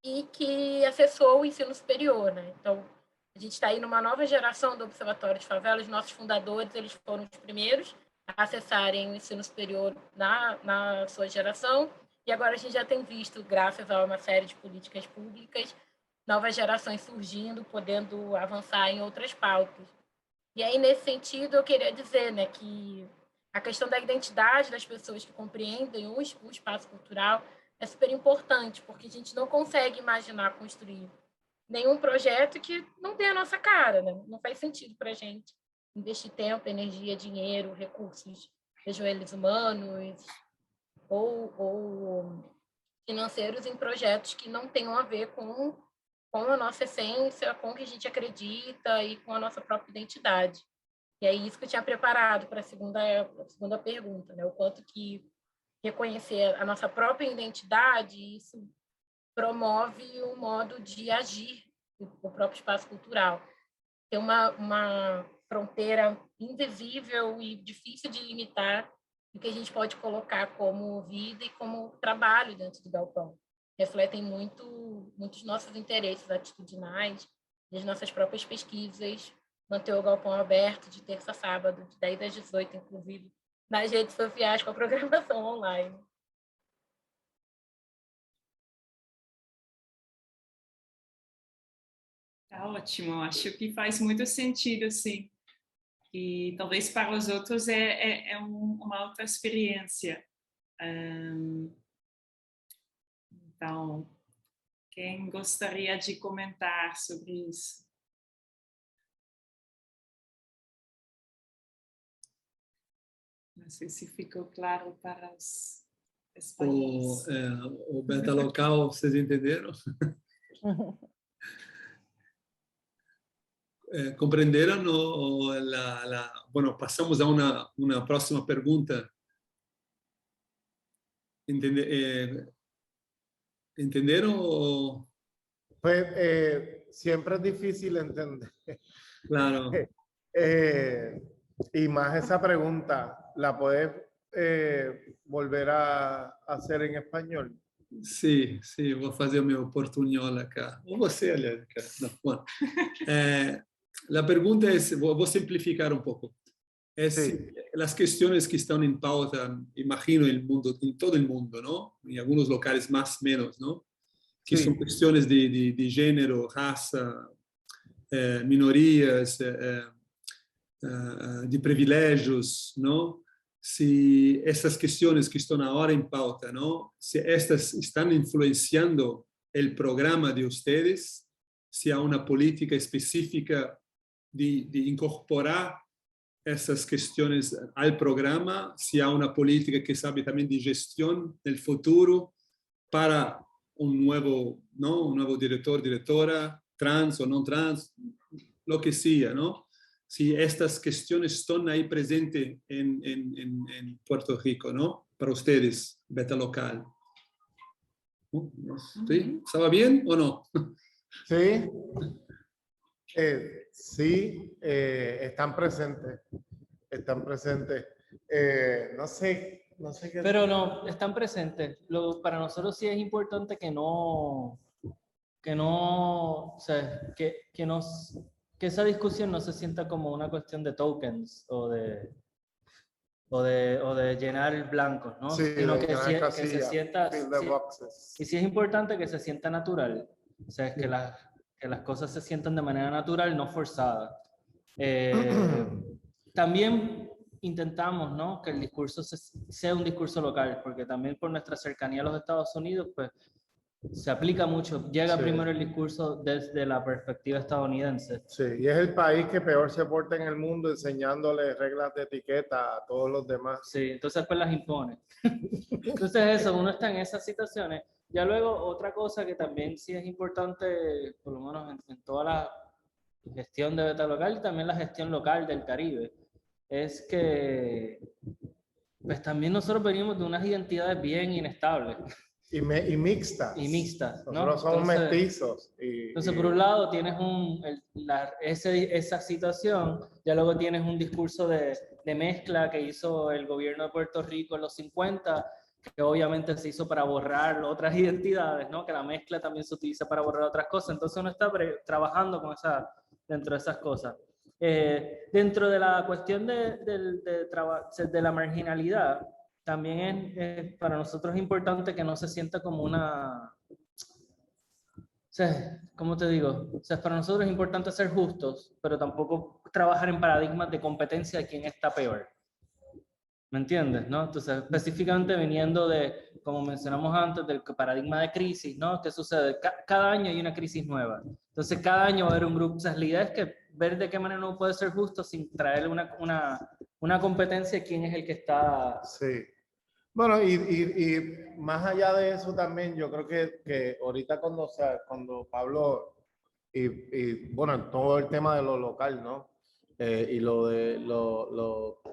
e que acessou o ensino superior, né? Então, a gente está aí numa nova geração do Observatório de Favelas. Nossos fundadores, eles foram os primeiros a acessarem o ensino superior na sua geração, e agora a gente já tem visto, graças a uma série de políticas públicas, novas gerações surgindo, podendo avançar em outras pautas. E aí, nesse sentido, eu queria dizer, né, que a questão da identidade das pessoas que compreendem o espaço cultural é super importante, porque a gente não consegue imaginar construir nenhum projeto que não tenha a nossa cara, né? Não faz sentido para a gente investir tempo, energia, dinheiro, recursos, sejam eles humanos ou financeiros, em projetos que não tenham a ver com a nossa essência, com o que a gente acredita e com a nossa própria identidade. E é isso que eu tinha preparado para a segunda pergunta, né? O quanto que reconhecer a nossa própria identidade, isso promove um modo de agir no próprio espaço cultural. Tem uma fronteira invisível e difícil de limitar o que a gente pode colocar como vida e como trabalho dentro do galpão. Refletem muitos nossos interesses atitudinais, das nossas próprias pesquisas, manter o galpão aberto de terça a sábado, de 10 às 18, inclusive, nas redes sociais com a programação online. Tá ótimo, acho que faz muito sentido, sim. E talvez para os outros é uma outra experiência. Então, quem gostaria de comentar sobre isso? Não sei se ficou claro para os espanhóis. O Beta Local, vocês entenderam? ¿Comprenderon? Bueno, pasamos a una próxima pregunta. ¿Entendieron? Pues siempre es difícil entender. Claro. Y más esa pregunta, ¿la puedes volver a hacer en español? Sim, vou fazer o meu portunhol acá. Ou você, aliás, acá. Não, bueno. A pergunta é, vou simplificar um pouco. As questões que estão em pauta, imagino, em todo o mundo, não? Em alguns locais mais menos, não? Que são questões de gênero, raça, minorias, de privilégios, não? Se essas questões que estão agora em pauta, não? Se estas estão influenciando o programa de vocês, se há uma política específica de incorporar essas questões ao programa, se há uma política que sabe também de gestão del futuro para um novo diretor, diretora, trans ou não trans, lo que sea, ¿no? Si estas cuestiones están ahí presentes en Puerto Rico, ¿no? Para ustedes, Beta Local. ¿Sí? ¿Estaba bien o no? Sí. Sí, están presentes. Están presentes. No sé qué. Pero no, están presentes. Para nosotros sí es importante que esa discusión no se sienta como una cuestión de tokens o de llenar blancos, ¿no? Sí, Sino que casilla, se sienta, y sí es importante que se sienta natural, o sea, es que las cosas se sientan de manera natural, no forzada. También intentamos, ¿no?, que el discurso sea un discurso local, porque también por nuestra cercanía a los Estados Unidos, pues se aplica mucho, llega primero el discurso desde la perspectiva estadounidense. Sí, y es el país que peor se porta en el mundo enseñándole reglas de etiqueta a todos los demás. Sí, entonces pues las impone. Entonces eso, uno está en esas situaciones. Ya luego otra cosa que también sí es importante, por lo menos en toda la gestión de Beta Local y también la gestión local del Caribe, es que pues también nosotros venimos de unas identidades bien inestables. Y mixtas. Y mixtas, ¿no? Nosotros somos mestizos. Entonces, por un lado, tienes esa situación, ya luego tienes un discurso de mezcla que hizo el gobierno de Puerto Rico en los 50, que obviamente se hizo para borrar otras identidades, ¿no? Que la mezcla también se utiliza para borrar otras cosas. Entonces, uno está trabajando dentro de esas cosas. Dentro de la cuestión de la marginalidad, también es para nosotros importante que no se sienta como una... O sea, ¿cómo te digo? O sea, para nosotros es importante ser justos, pero tampoco trabajar en paradigmas de competencia de quién está peor. ¿Me entiendes? ¿No? Entonces, específicamente viniendo de, como mencionamos antes, del paradigma de crisis, ¿no? ¿Qué sucede? Cada año hay una crisis nueva. Entonces, cada año va a haber un grupo. O sea, la idea es que ver de qué manera uno puede ser justo sin traer una competencia de quién es el que está... Sí. Bueno, y más allá de eso también, yo creo que ahorita cuando Pablo, y bueno, todo el tema de lo local, ¿no? Y lo de lo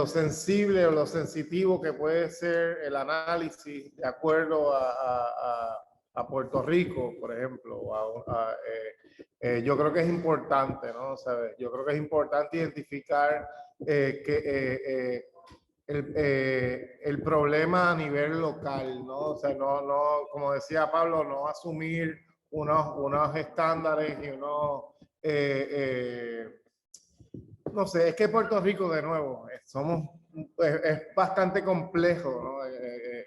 sensible o lo sensitivo que puede ser el análisis de acuerdo a Puerto Rico, por ejemplo. Yo creo que es importante, ¿no? ¿Sabes? Yo creo que es importante identificar el problema a nivel local, ¿no? O sea, no, como decía Pablo, no asumir unos estándares y no sé, es que Puerto Rico, de nuevo, es bastante complejo, ¿no?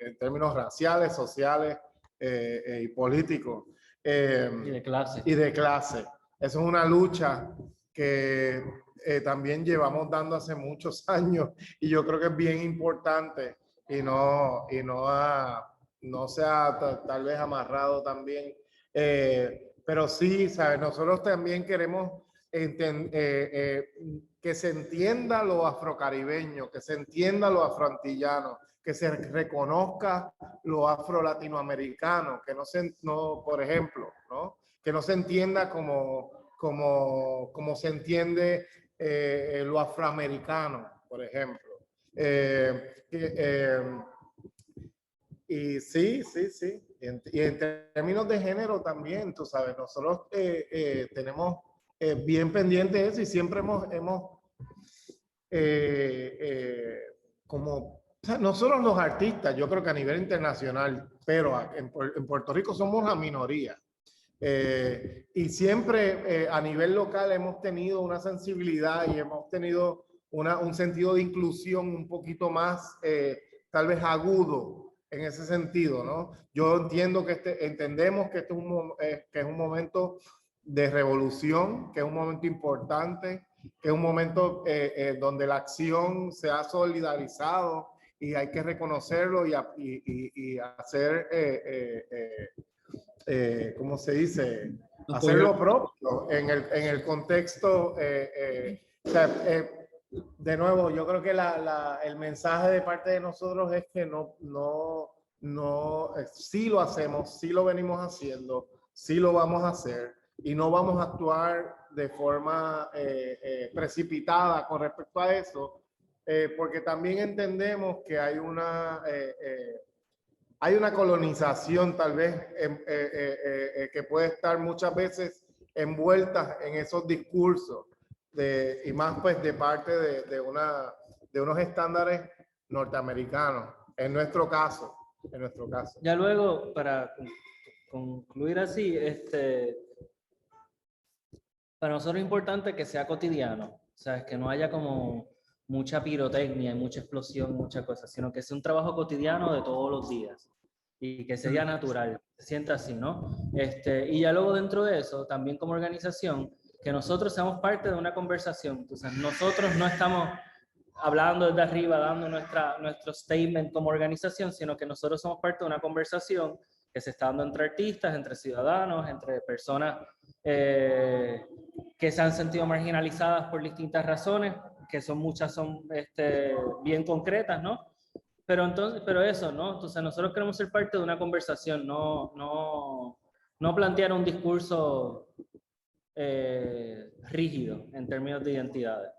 En términos raciales, sociales y políticos. Y de clase. Y de clase. Eso es una lucha que también llevamos dando hace muchos años y yo creo que es bien importante y no sea tal vez amarrado también. Pero sí, ¿sabes? Nosotros también queremos que se entienda lo afrocaribeño, que se entienda lo afroantillano, que se reconozca lo afro-latinoamericano, que por ejemplo, ¿no? Que no se entienda como se entiende lo afroamericano, por ejemplo. Y sí. Y en términos de género también, tú sabes, nosotros tenemos bien pendiente eso y siempre hemos o sea, nosotros los artistas, yo creo que a nivel internacional, pero en Puerto Rico somos la minoría. Y siempre a nivel local hemos tenido una sensibilidad y hemos tenido un sentido de inclusión un poquito más tal vez agudo en ese sentido, ¿no? Yo entiendo entendemos que que es un momento de revolución, que es un momento importante, que es un momento donde la acción se ha solidarizado y hay que reconocerlo y hacer, ¿cómo se dice? Hacer lo propio en el contexto. O sea, de nuevo, yo creo que el mensaje de parte de nosotros es que sí lo hacemos, sí lo venimos haciendo, sí lo vamos a hacer y no vamos a actuar de forma precipitada con respecto a eso, porque también entendemos que hay una colonización tal vez que puede estar muchas veces envuelta en esos discursos y más pues de parte de unos estándares norteamericanos, en nuestro caso. Ya luego, para concluir así, para nosotros es importante que sea cotidiano, ¿sabes? Que no haya como mucha pirotecnia y mucha explosión, muchas cosas, sino que sea un trabajo cotidiano de todos los días y que sea natural, se sienta así, ¿no? Y ya luego dentro de eso, también como organización, que nosotros seamos parte de una conversación. Entonces, nosotros no estamos hablando desde arriba, dando nuestro statement como organización, sino que nosotros somos parte de una conversación que se está dando entre artistas, entre ciudadanos, entre personas que se han sentido marginalizadas por distintas razones, que muchas son bien concretas, ¿no? Pero eso, ¿no? Entonces nosotros queremos ser parte de una conversación, no plantear un discurso rígido en términos de identidades.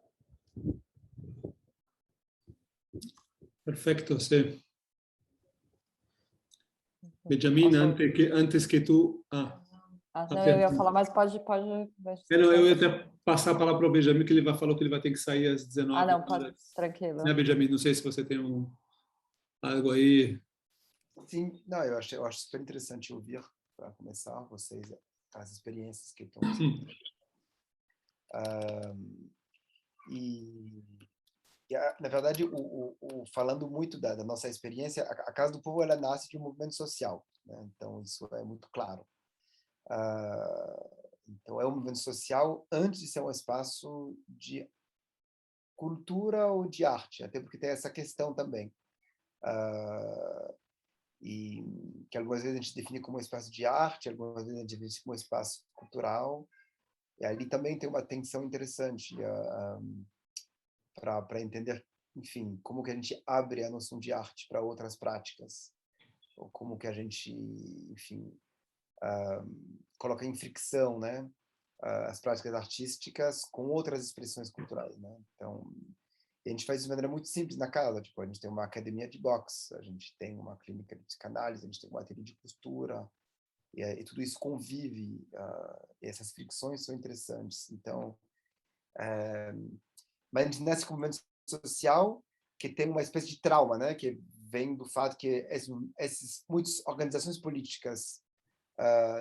Perfecto, sí. Benjamin, antes que tu... não, eu ia falar, mas pode. Não, eu ia até passar a palavra para o Benjamin, que ele falou que ele vai ter que sair às 19 não, pode, tranquilo. Né, Benjamin? Não sei se você tem algo aí. Sim, não, eu acho super interessante ouvir, para começar, vocês, as experiências que estão... na verdade, falando muito da nossa experiência, a Casa do Povo ela nasce de um movimento social, né? Então isso é muito claro. Então é um movimento social antes de ser um espaço de cultura ou de arte, até porque tem essa questão também, e que algumas vezes a gente define como um espaço de arte, algumas vezes a gente define como um espaço cultural, e ali também tem uma tensão interessante para entender, enfim, como que a gente abre a noção de arte para outras práticas, ou como que a gente, enfim, coloca em fricção, né, as práticas artísticas com outras expressões culturais, né? Então, a gente faz isso de maneira muito simples na casa, tipo, a gente tem uma academia de boxe, a gente tem uma clínica de psicanálise, a gente tem uma ateliê de costura, e tudo isso convive, e essas fricções são interessantes. Então, mas a gente nasce com um movimento social que tem uma espécie de trauma, né, que vem do fato que muitas organizações políticas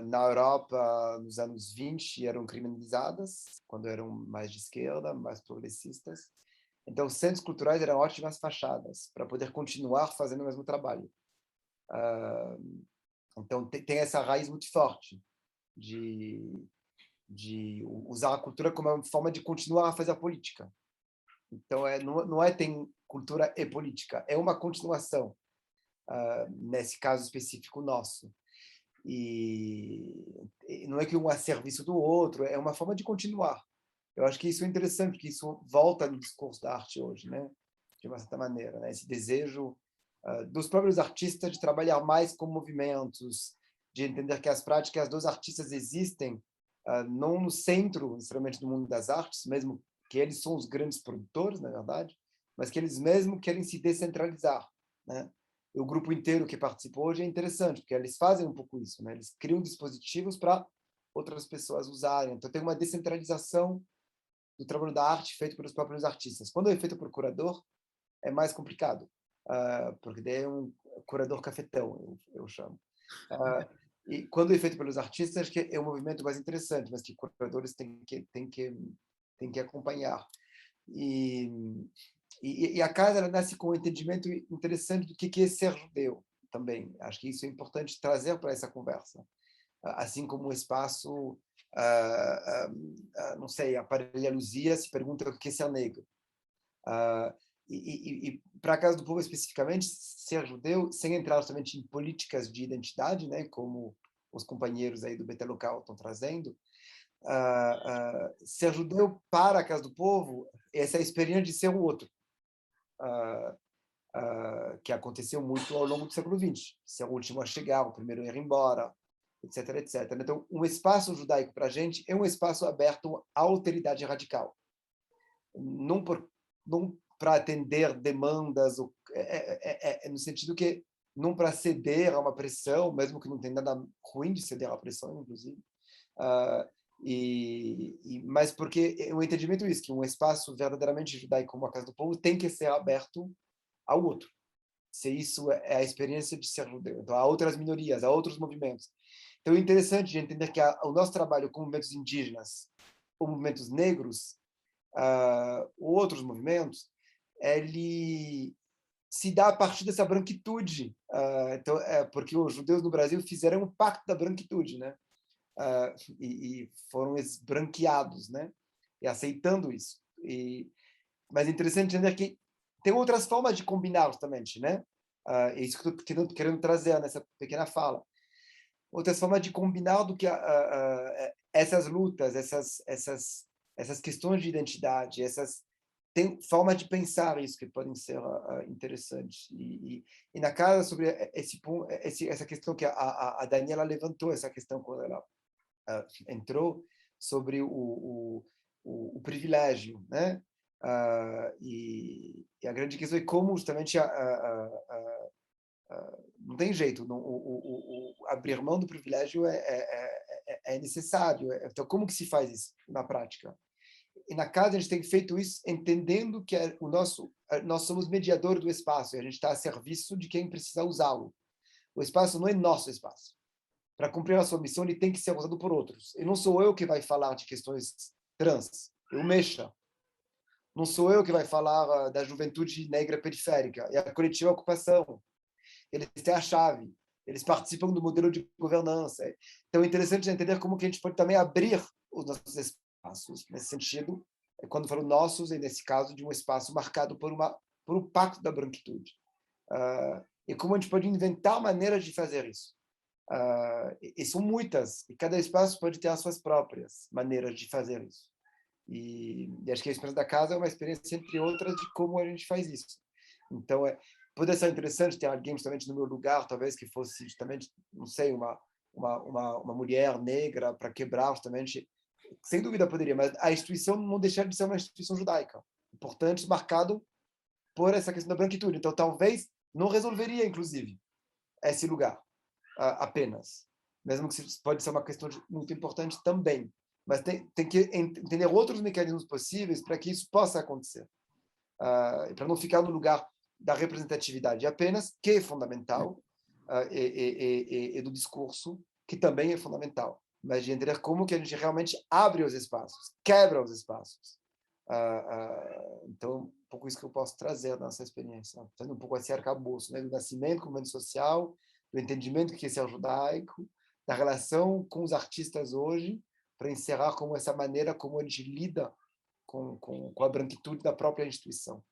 na Europa, nos anos 20, eram criminalizadas, quando eram mais de esquerda, mais progressistas. Então, os centros culturais eram ótimas fachadas para poder continuar fazendo o mesmo trabalho. Então, tem essa raiz muito forte de usar a cultura como uma forma de continuar a fazer a política. Então, não tem cultura e política, é uma continuação, nesse caso específico nosso. E não é que um é serviço do outro, é uma forma de continuar. Eu acho que isso é interessante, porque isso volta no discurso da arte hoje, né? De uma certa maneira, né? Esse desejo dos próprios artistas de trabalhar mais com movimentos, de entender que as práticas dos artistas existem não no centro, necessariamente, do mundo das artes, mesmo que eles são os grandes produtores, na verdade, mas que eles mesmo querem se descentralizar, né? O grupo inteiro que participou hoje é interessante, porque eles fazem um pouco isso, né? Eles criam dispositivos para outras pessoas usarem. Então, tem uma descentralização do trabalho da arte feito pelos próprios artistas. Quando é feito por curador, é mais complicado, porque daí é um curador cafetão, eu chamo. E quando é feito pelos artistas, acho que é um movimento mais interessante, mas que curadores têm que acompanhar. E a casa ela nasce com um entendimento interessante do que é ser judeu também. Acho que isso é importante trazer para essa conversa. Assim como o espaço, não sei, a Parelha Luzia se pergunta o que é ser negro. E para a Casa do Povo especificamente, ser judeu, sem entrar somente em políticas de identidade, né, como os companheiros aí do BT Local estão trazendo, ser judeu para a Casa do Povo, essa experiência de ser o outro, que aconteceu muito ao longo do século XX, ser o último a chegar, o primeiro a ir embora, etc, etc. Então, um espaço judaico para a gente é um espaço aberto à alteridade radical, não para atender demandas, no sentido que não para ceder a uma pressão, mesmo que não tenha nada ruim de ceder à pressão, inclusive, mas porque é um entendimento isso, que um espaço verdadeiramente judaico como a Casa do Povo tem que ser aberto ao outro. Se isso é a experiência de ser judeu. Então, há outras minorias, há outros movimentos. Então, é interessante de entender que o nosso trabalho com movimentos indígenas, ou movimentos negros, ou outros movimentos, ele se dá a partir dessa branquitude. Então, porque os judeus no Brasil fizeram um pacto da branquitude, né? E foram esbranqueados, né? E aceitando isso. Mas é interessante entender que tem outras formas de combinar justamente, né? É isso que eu estou querendo trazer nessa pequena fala. Outras formas de combinar do que essas lutas, essas questões de identidade, tem formas de pensar isso que podem ser interessantes. E na casa sobre esse ponto, essa questão que a Daniela levantou, essa questão quando ela entrou sobre o privilégio, né? E a grande questão é como justamente não tem jeito, abrir mão do privilégio é necessário. Então, como que se faz isso na prática? E na casa a gente tem feito isso entendendo que nós somos mediador do espaço e a gente está a serviço de quem precisa usá-lo. O espaço não é nosso espaço. Para cumprir a sua missão, ele tem que ser usado por outros. E não sou eu que vai falar de questões trans, é o Mecha. Não sou eu que vai falar da juventude negra periférica, é a coletiva ocupação. Eles têm a chave, eles participam do modelo de governança. Então é interessante entender como que a gente pode também abrir os nossos espaços, nesse sentido, quando falo nossos, e nesse caso de um espaço marcado por um pacto da branquitude. E como a gente pode inventar maneiras de fazer isso. E são muitas, e cada espaço pode ter as suas próprias maneiras de fazer isso. E acho que a experiência da casa é uma experiência, entre outras, de como a gente faz isso. Então, poderia ser interessante ter alguém justamente no meu lugar, talvez que fosse justamente, não sei, uma mulher negra para quebrar justamente, sem dúvida poderia, mas a instituição não deixar de ser uma instituição judaica, importante, marcado por essa questão da branquitude. Então, talvez não resolveria, inclusive, esse lugar apenas, mesmo que pode ser uma questão muito importante também. Mas tem que entender outros mecanismos possíveis para que isso possa acontecer. Para não ficar no lugar da representatividade apenas, que é fundamental, e do discurso, que também é fundamental. Mas de entender como que a gente realmente abre os espaços, quebra os espaços. Então, um pouco isso que eu posso trazer nessa experiência. Fazendo um pouco esse arcabouço, né, do nascimento como movimento social, do entendimento que é ser judaico, da relação com os artistas hoje, para encerrar como essa maneira como a gente lida com a branquitude da própria instituição.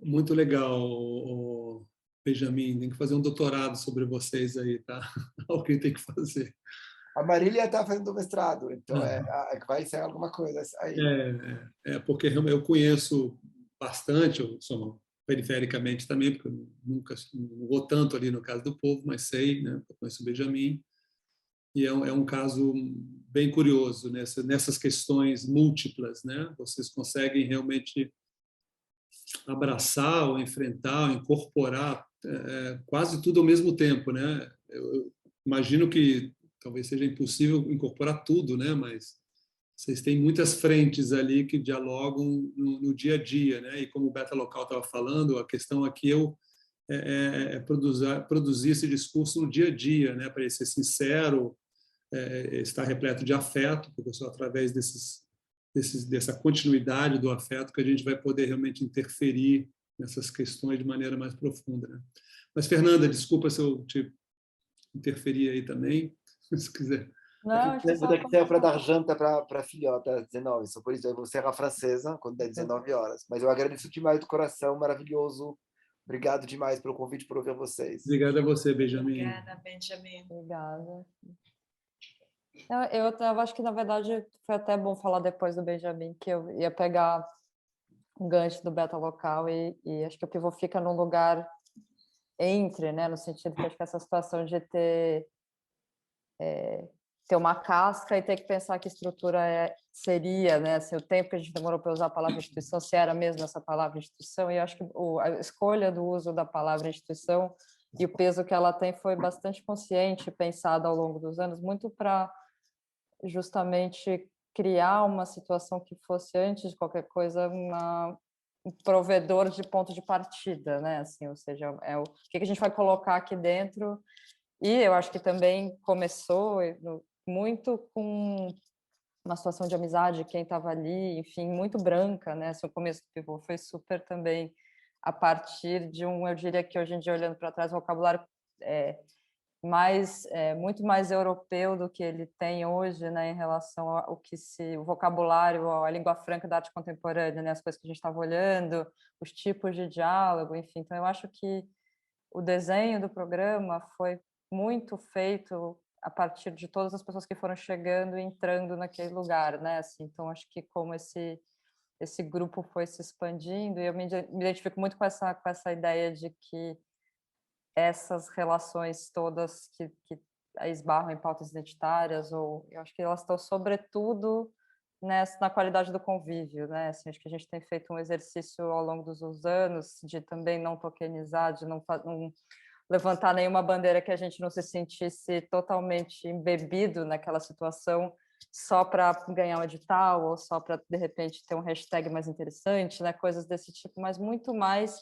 Muito legal, Benjamin. Tem que fazer um doutorado sobre vocês aí, tá? Alguém tem que fazer. A Marília está fazendo mestrado, então vai ser alguma coisa aí. Porque eu conheço bastante, eu sou perifericamente também, porque eu nunca não vou tanto ali no Casa do Povo, mas sei, né? Eu conheço o Benjamin. E é um caso bem curioso nessas questões múltiplas, né? Vocês conseguem realmente abraçar ou enfrentar, ou incorporar quase tudo ao mesmo tempo, né? Eu imagino que talvez seja impossível incorporar tudo, né? Mas vocês têm muitas frentes ali que dialogam no dia a dia, né? E como o Beta Local estava falando, a questão aqui é produzir esse discurso no dia a dia, né? Para ele ser sincero, estar repleto de afeto, porque só através dessa continuidade do afeto que a gente vai poder realmente interferir nessas questões de maneira mais profunda, né? Mas, Fernanda, desculpa se eu te interferi aí também, se quiser. Não, Vou ter que sair para dar janta para a filhota às 19, só por isso eu vou ser a francesa quando der 19 horas. Mas eu agradeço demais do coração, maravilhoso. Obrigado demais pelo convite, por ouvir vocês. Obrigado a você, Benjamin. Obrigada, Benjamin. Obrigada. Eu acho que, na verdade, foi até bom falar depois do Benjamin, que eu ia pegar um gancho do beta local e acho que o pivô fica num lugar entre, né, no sentido que acho que essa situação de ter uma casca e ter que pensar que estrutura seria, né, assim, o tempo que a gente demorou para usar a palavra instituição, se era mesmo essa palavra instituição, e eu acho que a escolha do uso da palavra instituição e o peso que ela tem foi bastante consciente, pensada ao longo dos anos, muito para justamente criar uma situação que fosse, antes de qualquer coisa, um provedor de ponto de partida, né? Assim, ou seja, o que a gente vai colocar aqui dentro. E eu acho que também começou muito com uma situação de amizade, quem estava ali, enfim, muito branca, né? Assim, o começo do pivô foi super também a partir de eu diria que hoje em dia, olhando para trás, o vocabulário muito mais europeu do que ele tem hoje, né, em relação ao o vocabulário, a língua franca da arte contemporânea, né, as coisas que a gente estava olhando, os tipos de diálogo, enfim. Então, eu acho que o desenho do programa foi muito feito a partir de todas as pessoas que foram chegando e entrando naquele lugar, né, assim. Então, acho que como esse grupo foi se expandindo, e eu me identifico muito com essa ideia de que essas relações todas que esbarram em pautas identitárias, ou eu acho que elas estão sobretudo na qualidade do convívio, né? Assim, acho que a gente tem feito um exercício ao longo dos anos de também não tokenizar, de não levantar nenhuma bandeira que a gente não se sentisse totalmente embebido naquela situação só para ganhar um edital ou só para, de repente, ter um hashtag mais interessante, né? Coisas desse tipo, mas muito mais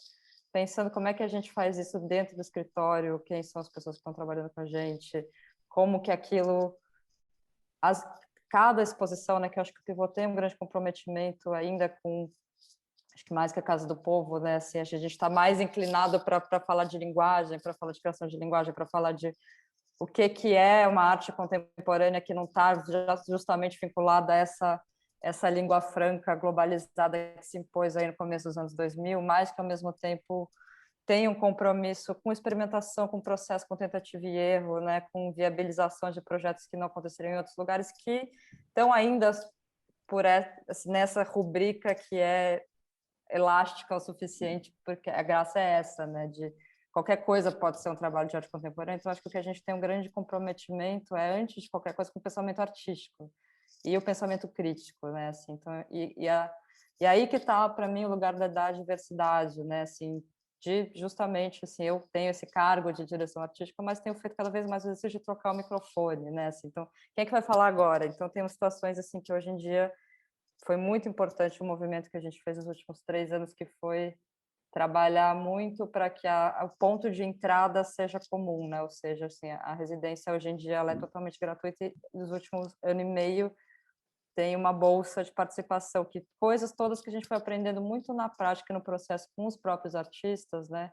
pensando como é que a gente faz isso dentro do escritório, quem são as pessoas que estão trabalhando com a gente, como que aquilo... cada exposição, né, que eu acho que o Pivô tem um grande comprometimento ainda com, acho que mais que a Casa do Povo, né, assim, a gente está mais inclinado para falar de linguagem, para falar de criação de linguagem, para falar de o que é uma arte contemporânea que não está justamente vinculada a essa língua franca globalizada que se impôs aí no começo dos anos 2000, mas que, ao mesmo tempo, tem um compromisso com experimentação, com processo, com tentativa e erro, né, com viabilização de projetos que não aconteceriam em outros lugares, que estão ainda assim, nessa rubrica que é elástica o suficiente, porque a graça é essa, né, de qualquer coisa pode ser um trabalho de arte contemporânea. Então, acho que o que a gente tem um grande comprometimento é, antes de qualquer coisa, com o pensamento artístico e o pensamento crítico, né, assim. Então, e aí que está, para mim, o lugar da diversidade, né, assim, de justamente, assim, eu tenho esse cargo de direção artística, mas tenho feito cada vez mais o exercício de trocar o microfone, né, assim. Então, quem é que vai falar agora? Então, tem situações, assim, que hoje em dia foi muito importante o movimento que a gente fez nos últimos 3 anos, que foi trabalhar muito para que o ponto de entrada seja comum, né? Ou seja, assim, a residência hoje em dia ela é totalmente gratuita e nos últimos ano e meio tem uma bolsa de participação, que coisas todas que a gente foi aprendendo muito na prática, no processo com os próprios artistas, né?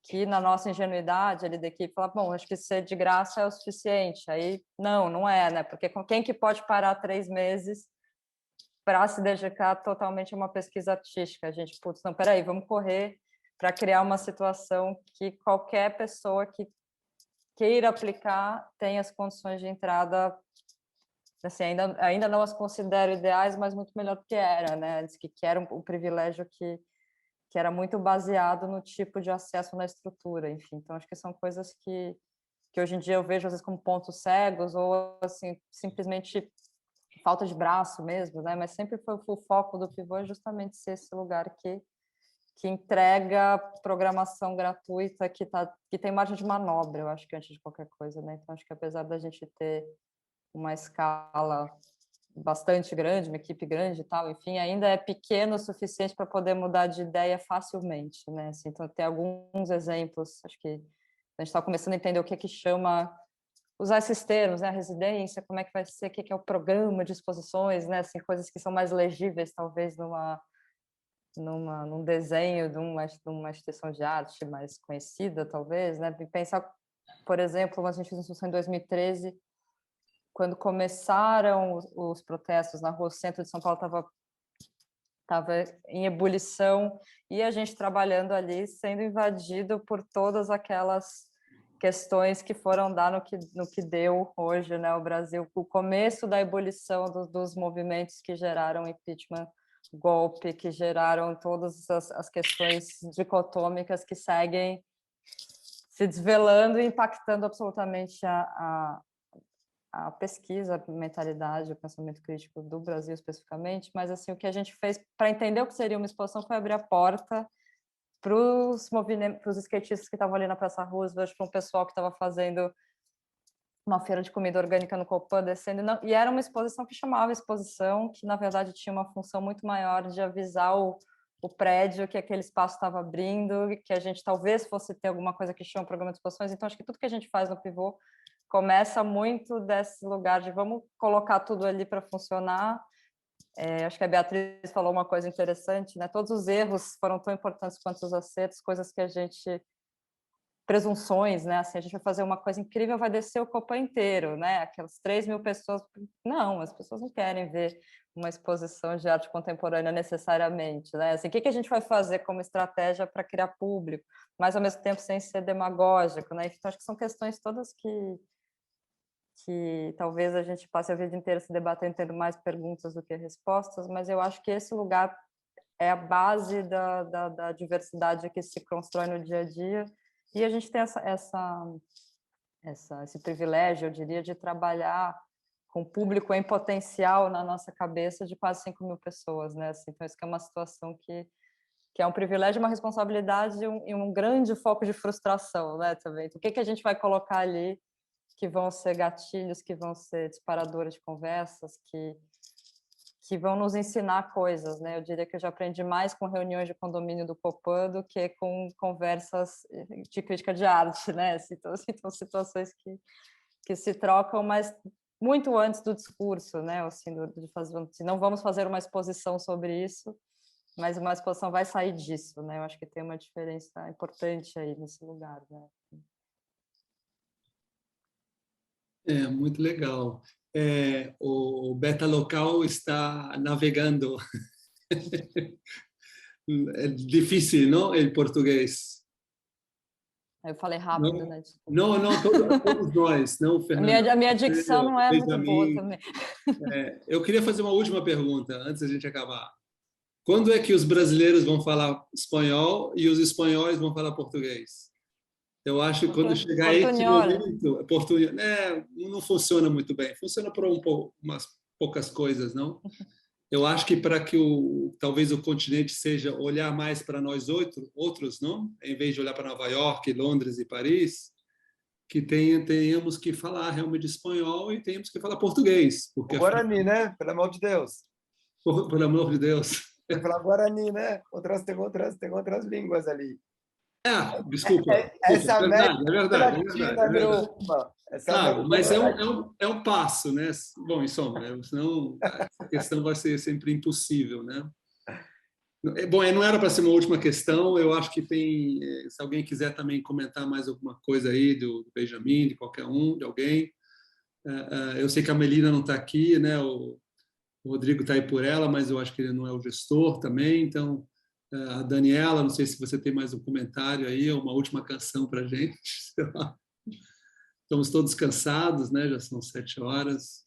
Que na nossa ingenuidade ali da equipe fala, bom, acho que ser de graça é o suficiente. Aí não é, né? Porque quem que pode parar 3 meses para se dedicar totalmente a uma pesquisa artística? A gente, putz, não, peraí, vamos correr para criar uma situação que qualquer pessoa que queira aplicar tenha as condições de entrada, assim, ainda não as considero ideais, mas muito melhor do que era, né? Antes, que era um privilégio que era muito baseado no tipo de acesso na estrutura, enfim. Então, acho que são coisas que hoje em dia eu vejo, às vezes, como pontos cegos, ou, assim, simplesmente falta de braço mesmo, né? Mas sempre foi o foco do Pivô justamente ser esse lugar que entrega programação gratuita, que tem margem de manobra, eu acho que, antes de qualquer coisa, né? Então, acho que apesar da gente ter uma escala bastante grande, uma equipe grande e tal, enfim, ainda é pequeno o suficiente para poder mudar de ideia facilmente, né? Assim, então, tem alguns exemplos, acho que a gente está começando a entender o que chama, usar esses termos, né? A residência, como é que vai ser, o que é o programa de exposições, né? Assim, coisas que são mais legíveis, talvez, num desenho de uma instituição de arte mais conhecida, talvez, né? E pensar, por exemplo, a gente fez uma instituição em 2013, quando começaram os protestos na rua, o centro de São Paulo estava em ebulição, e a gente trabalhando ali, sendo invadido por todas aquelas questões que foram dar no que deu hoje, né, o Brasil, o começo da ebulição dos movimentos que geraram impeachment, golpe, que geraram todas as questões dicotômicas que seguem se desvelando e impactando absolutamente a pesquisa, a mentalidade, o pensamento crítico do Brasil especificamente, mas assim, o que a gente fez para entender o que seria uma exposição foi abrir a porta para os skatistas que estavam ali na Praça Roosevelt, para um pessoal que estava fazendo uma feira de comida orgânica no Copan, descendo, e era uma exposição que chamava exposição, que na verdade tinha uma função muito maior de avisar o prédio que aquele espaço estava abrindo, que a gente talvez fosse ter alguma coisa que chama programa de exposições. Então, acho que tudo que a gente faz no Pivô começa muito desse lugar de vamos colocar tudo ali para funcionar. Acho que a Beatriz falou uma coisa interessante, né? Todos os erros foram tão importantes quanto os acertos, coisas que a gente... presunções, né? Assim, a gente vai fazer uma coisa incrível, vai descer o Copan inteiro, né? Aquelas 3.000 pessoas... Não, as pessoas não querem ver uma exposição de arte contemporânea necessariamente, né? Assim, o que a gente vai fazer como estratégia para criar público, mas ao mesmo tempo sem ser demagógico, né? Então, acho que são questões todas que talvez a gente passe a vida inteira se debatendo, tendo mais perguntas do que respostas, mas eu acho que esse lugar é a base da diversidade que se constrói no dia a dia, e a gente tem esse privilégio, eu diria, de trabalhar com público em potencial na nossa cabeça de quase 5.000 pessoas, né? Assim, então, isso que é uma situação que é um privilégio, uma responsabilidade e um grande foco de frustração, né? Também. Então, o que a gente vai colocar ali que vão ser gatilhos, que vão ser disparadores de conversas, que vão nos ensinar coisas, né? Eu diria que eu já aprendi mais com reuniões de condomínio do Copan do que com conversas de crítica de arte, né? Então, são situações que se trocam, mas muito antes do discurso, né? Assim, de fazer, não vamos fazer uma exposição sobre isso, mas uma exposição vai sair disso, né? Eu acho que tem uma diferença importante aí nesse lugar, né? Muito legal. O Beta Local está navegando. É difícil, não? O português. Eu falei rápido, Não, né? não, todos nós, não, Fernanda. A minha dicção não é muito boa também. Eu queria fazer uma última pergunta, antes da gente acabar. Quando é que os brasileiros vão falar espanhol e os espanhóis vão falar português? Eu acho que quando chegar esse momento, não funciona muito bem. Funciona por umas poucas coisas, não? Eu acho que para que talvez o continente seja olhar mais para nós outros, não? Em vez de olhar para Nova York, Londres e Paris, que tenhamos que falar realmente espanhol e tenhamos que falar português. Porque, o Guarani, né? Pelo amor de Deus. Pelo amor de Deus. Tem que falar Guarani, né? Tem outras línguas ali. Desculpa. Essa é verdade. Claro, mas é um passo, né? Bom, em soma, né? Senão essa questão vai ser sempre impossível, né? Bom, não era para ser uma última questão. Eu acho que tem, se alguém quiser também comentar mais alguma coisa aí do Benjamin, de qualquer um, de alguém. Eu sei que a Melina não está aqui, né? O Rodrigo está aí por ela, mas eu acho que ele não é o gestor também. Então, a Daniela, não sei se você tem mais um comentário aí, uma última canção para a gente. Sei lá. Estamos todos cansados, né? Já são 7 horas.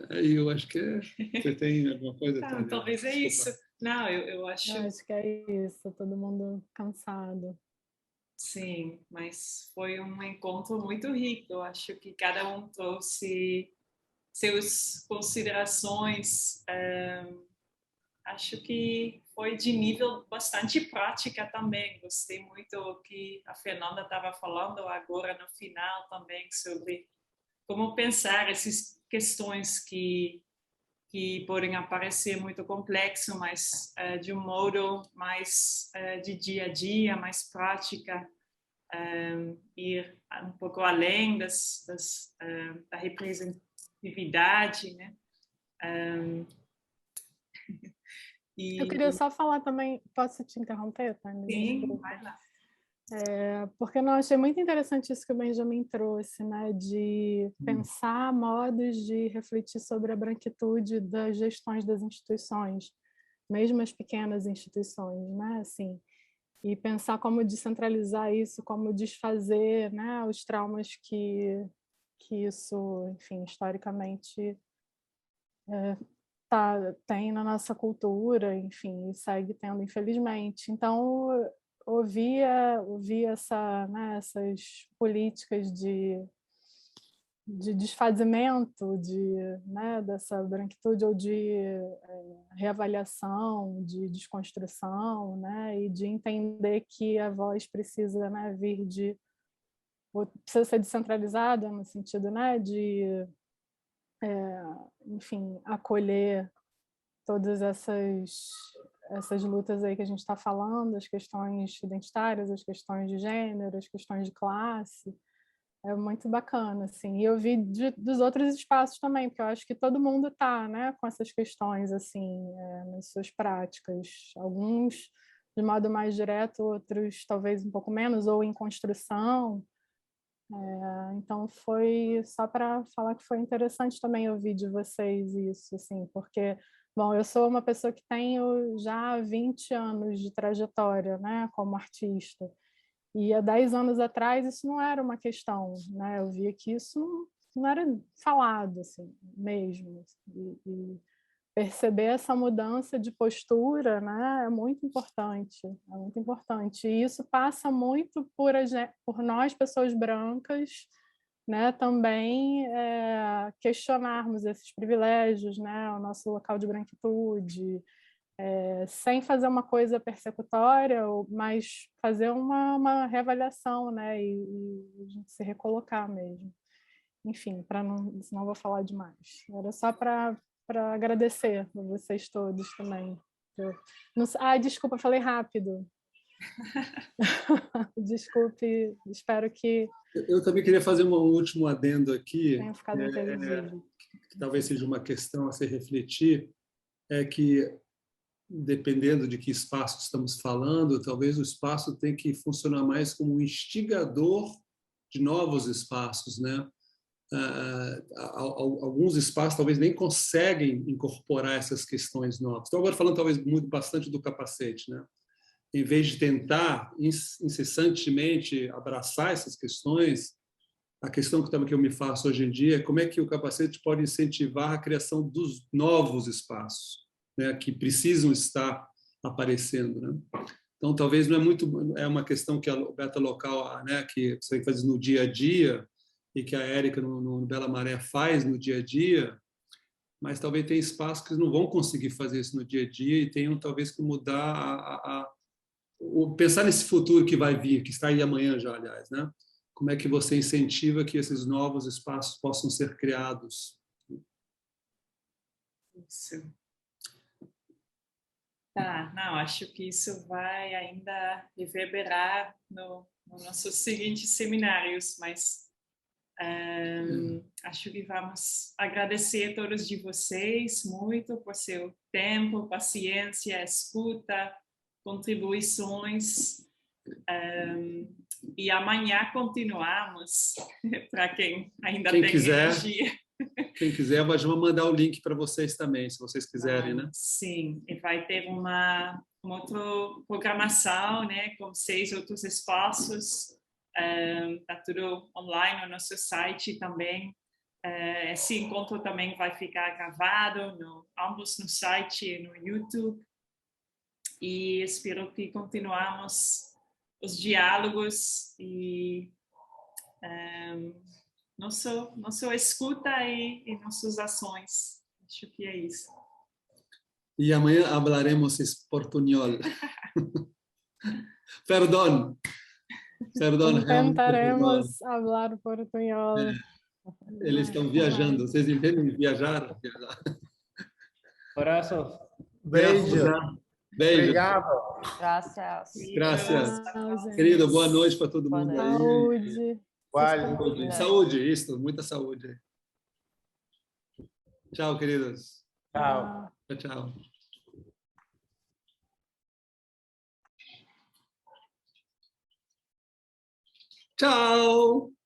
Eu acho que você tem alguma coisa? Talvez é isso. Não, eu acho... Eu acho que é isso, todo mundo cansado. Sim, mas foi um encontro muito rico. Eu acho que cada um trouxe suas considerações. Acho que foi de nível bastante prática também. Gostei muito do que a Fernanda estava falando agora no final também sobre como pensar essas questões que podem parecer muito complexo, mas de um modo mais de dia a dia, mais prática, ir um pouco além da representatividade, né? Eu queria só falar também, posso te interromper, Tânia? Sim, vai lá. Porque eu achei muito interessante isso que o Benjamin trouxe, né, de pensar modos de refletir sobre a branquitude das gestões das instituições. mesmo as pequenas instituições, né? Assim, e pensar como descentralizar isso, como desfazer, né, os traumas que isso, enfim, historicamente tem na nossa cultura, enfim, e segue tendo, infelizmente. Então, ouvir essas políticas de desfazimento dessa branquitude ou de reavaliação, de desconstrução, né, e de entender que a voz precisa, né, precisa ser descentralizada no sentido, né, de enfim, acolher todas essas lutas aí que a gente está falando, as questões identitárias, as questões de gênero, as questões de classe. É muito bacana, assim. E eu vi dos outros espaços também, porque eu acho que todo mundo está, né, com essas questões, assim, nas suas práticas. Alguns de modo mais direto, outros talvez um pouco menos, ou em construção. Então, foi só para falar que foi interessante também ouvir de vocês isso, assim, porque, bom, eu sou uma pessoa que tenho já 20 anos de trajetória, né, como artista. E há 10 anos atrás isso não era uma questão, né? Eu via que isso não era falado assim, mesmo. E perceber essa mudança de postura, né, é muito importante, é muito importante. E isso passa muito por nós, pessoas brancas, né, também questionarmos esses privilégios, né, o nosso local de branquitude, sem fazer uma coisa persecutória, mas fazer uma reavaliação, né, e a gente se recolocar mesmo. Enfim, senão eu vou falar demais. Era só para agradecer a vocês todos também. Desculpa, falei rápido. Desculpe, espero que Eu também queria fazer um último adendo aqui, tenha ficado inteligível. que talvez seja uma questão a se refletir, é que, dependendo de que espaço estamos falando, talvez o espaço tenha que funcionar mais como um instigador de novos espaços, né? Alguns espaços talvez nem conseguem incorporar essas questões novas. Estou agora falando talvez bastante do capacete, né? Em vez de tentar incessantemente abraçar essas questões, a questão que eu me faço hoje em dia é como é que o capacete pode incentivar a criação dos novos espaços, né, que precisam estar aparecendo, né? Então, talvez não é uma questão que a Beta Local, né, que você faz no dia a dia e que a Érica no Bela Maré faz no dia a dia, mas talvez tenha espaços que não vão conseguir fazer isso no dia a dia e tenham talvez que mudar pensar nesse futuro que vai vir, que está aí amanhã já, aliás, né? Como é que você incentiva que esses novos espaços possam ser criados? Isso. Tá, não, acho que isso vai ainda reverberar no nossos seguintes seminários, mas acho que vamos agradecer a todos de vocês muito por seu tempo, paciência, escuta, contribuições. E amanhã continuamos, para quem ainda tem energia. Quem quiser, vamos mandar o link para vocês também, se vocês quiserem, né? Sim, e vai ter uma outra programação, né, com 6 outros espaços. Está tudo online no nosso site também. Esse encontro também vai ficar gravado, ambos no site e no YouTube. E espero que continuamos os diálogos e nossa escuta e nossas ações. Acho que é isso. E amanhã falaremos portunhol. Perdão. Tentaremos falar portunhol. Eles estão viajando. Vocês entendem viajar? Abraço. Beijo. Beijo. Obrigado. Graças. Graças. Tchau, Querido, boa noite para todo mundo aí. Saúde. Vale. Saúde, isso, muita saúde. Tchau, queridos. Tchau. Tchau. Tchau.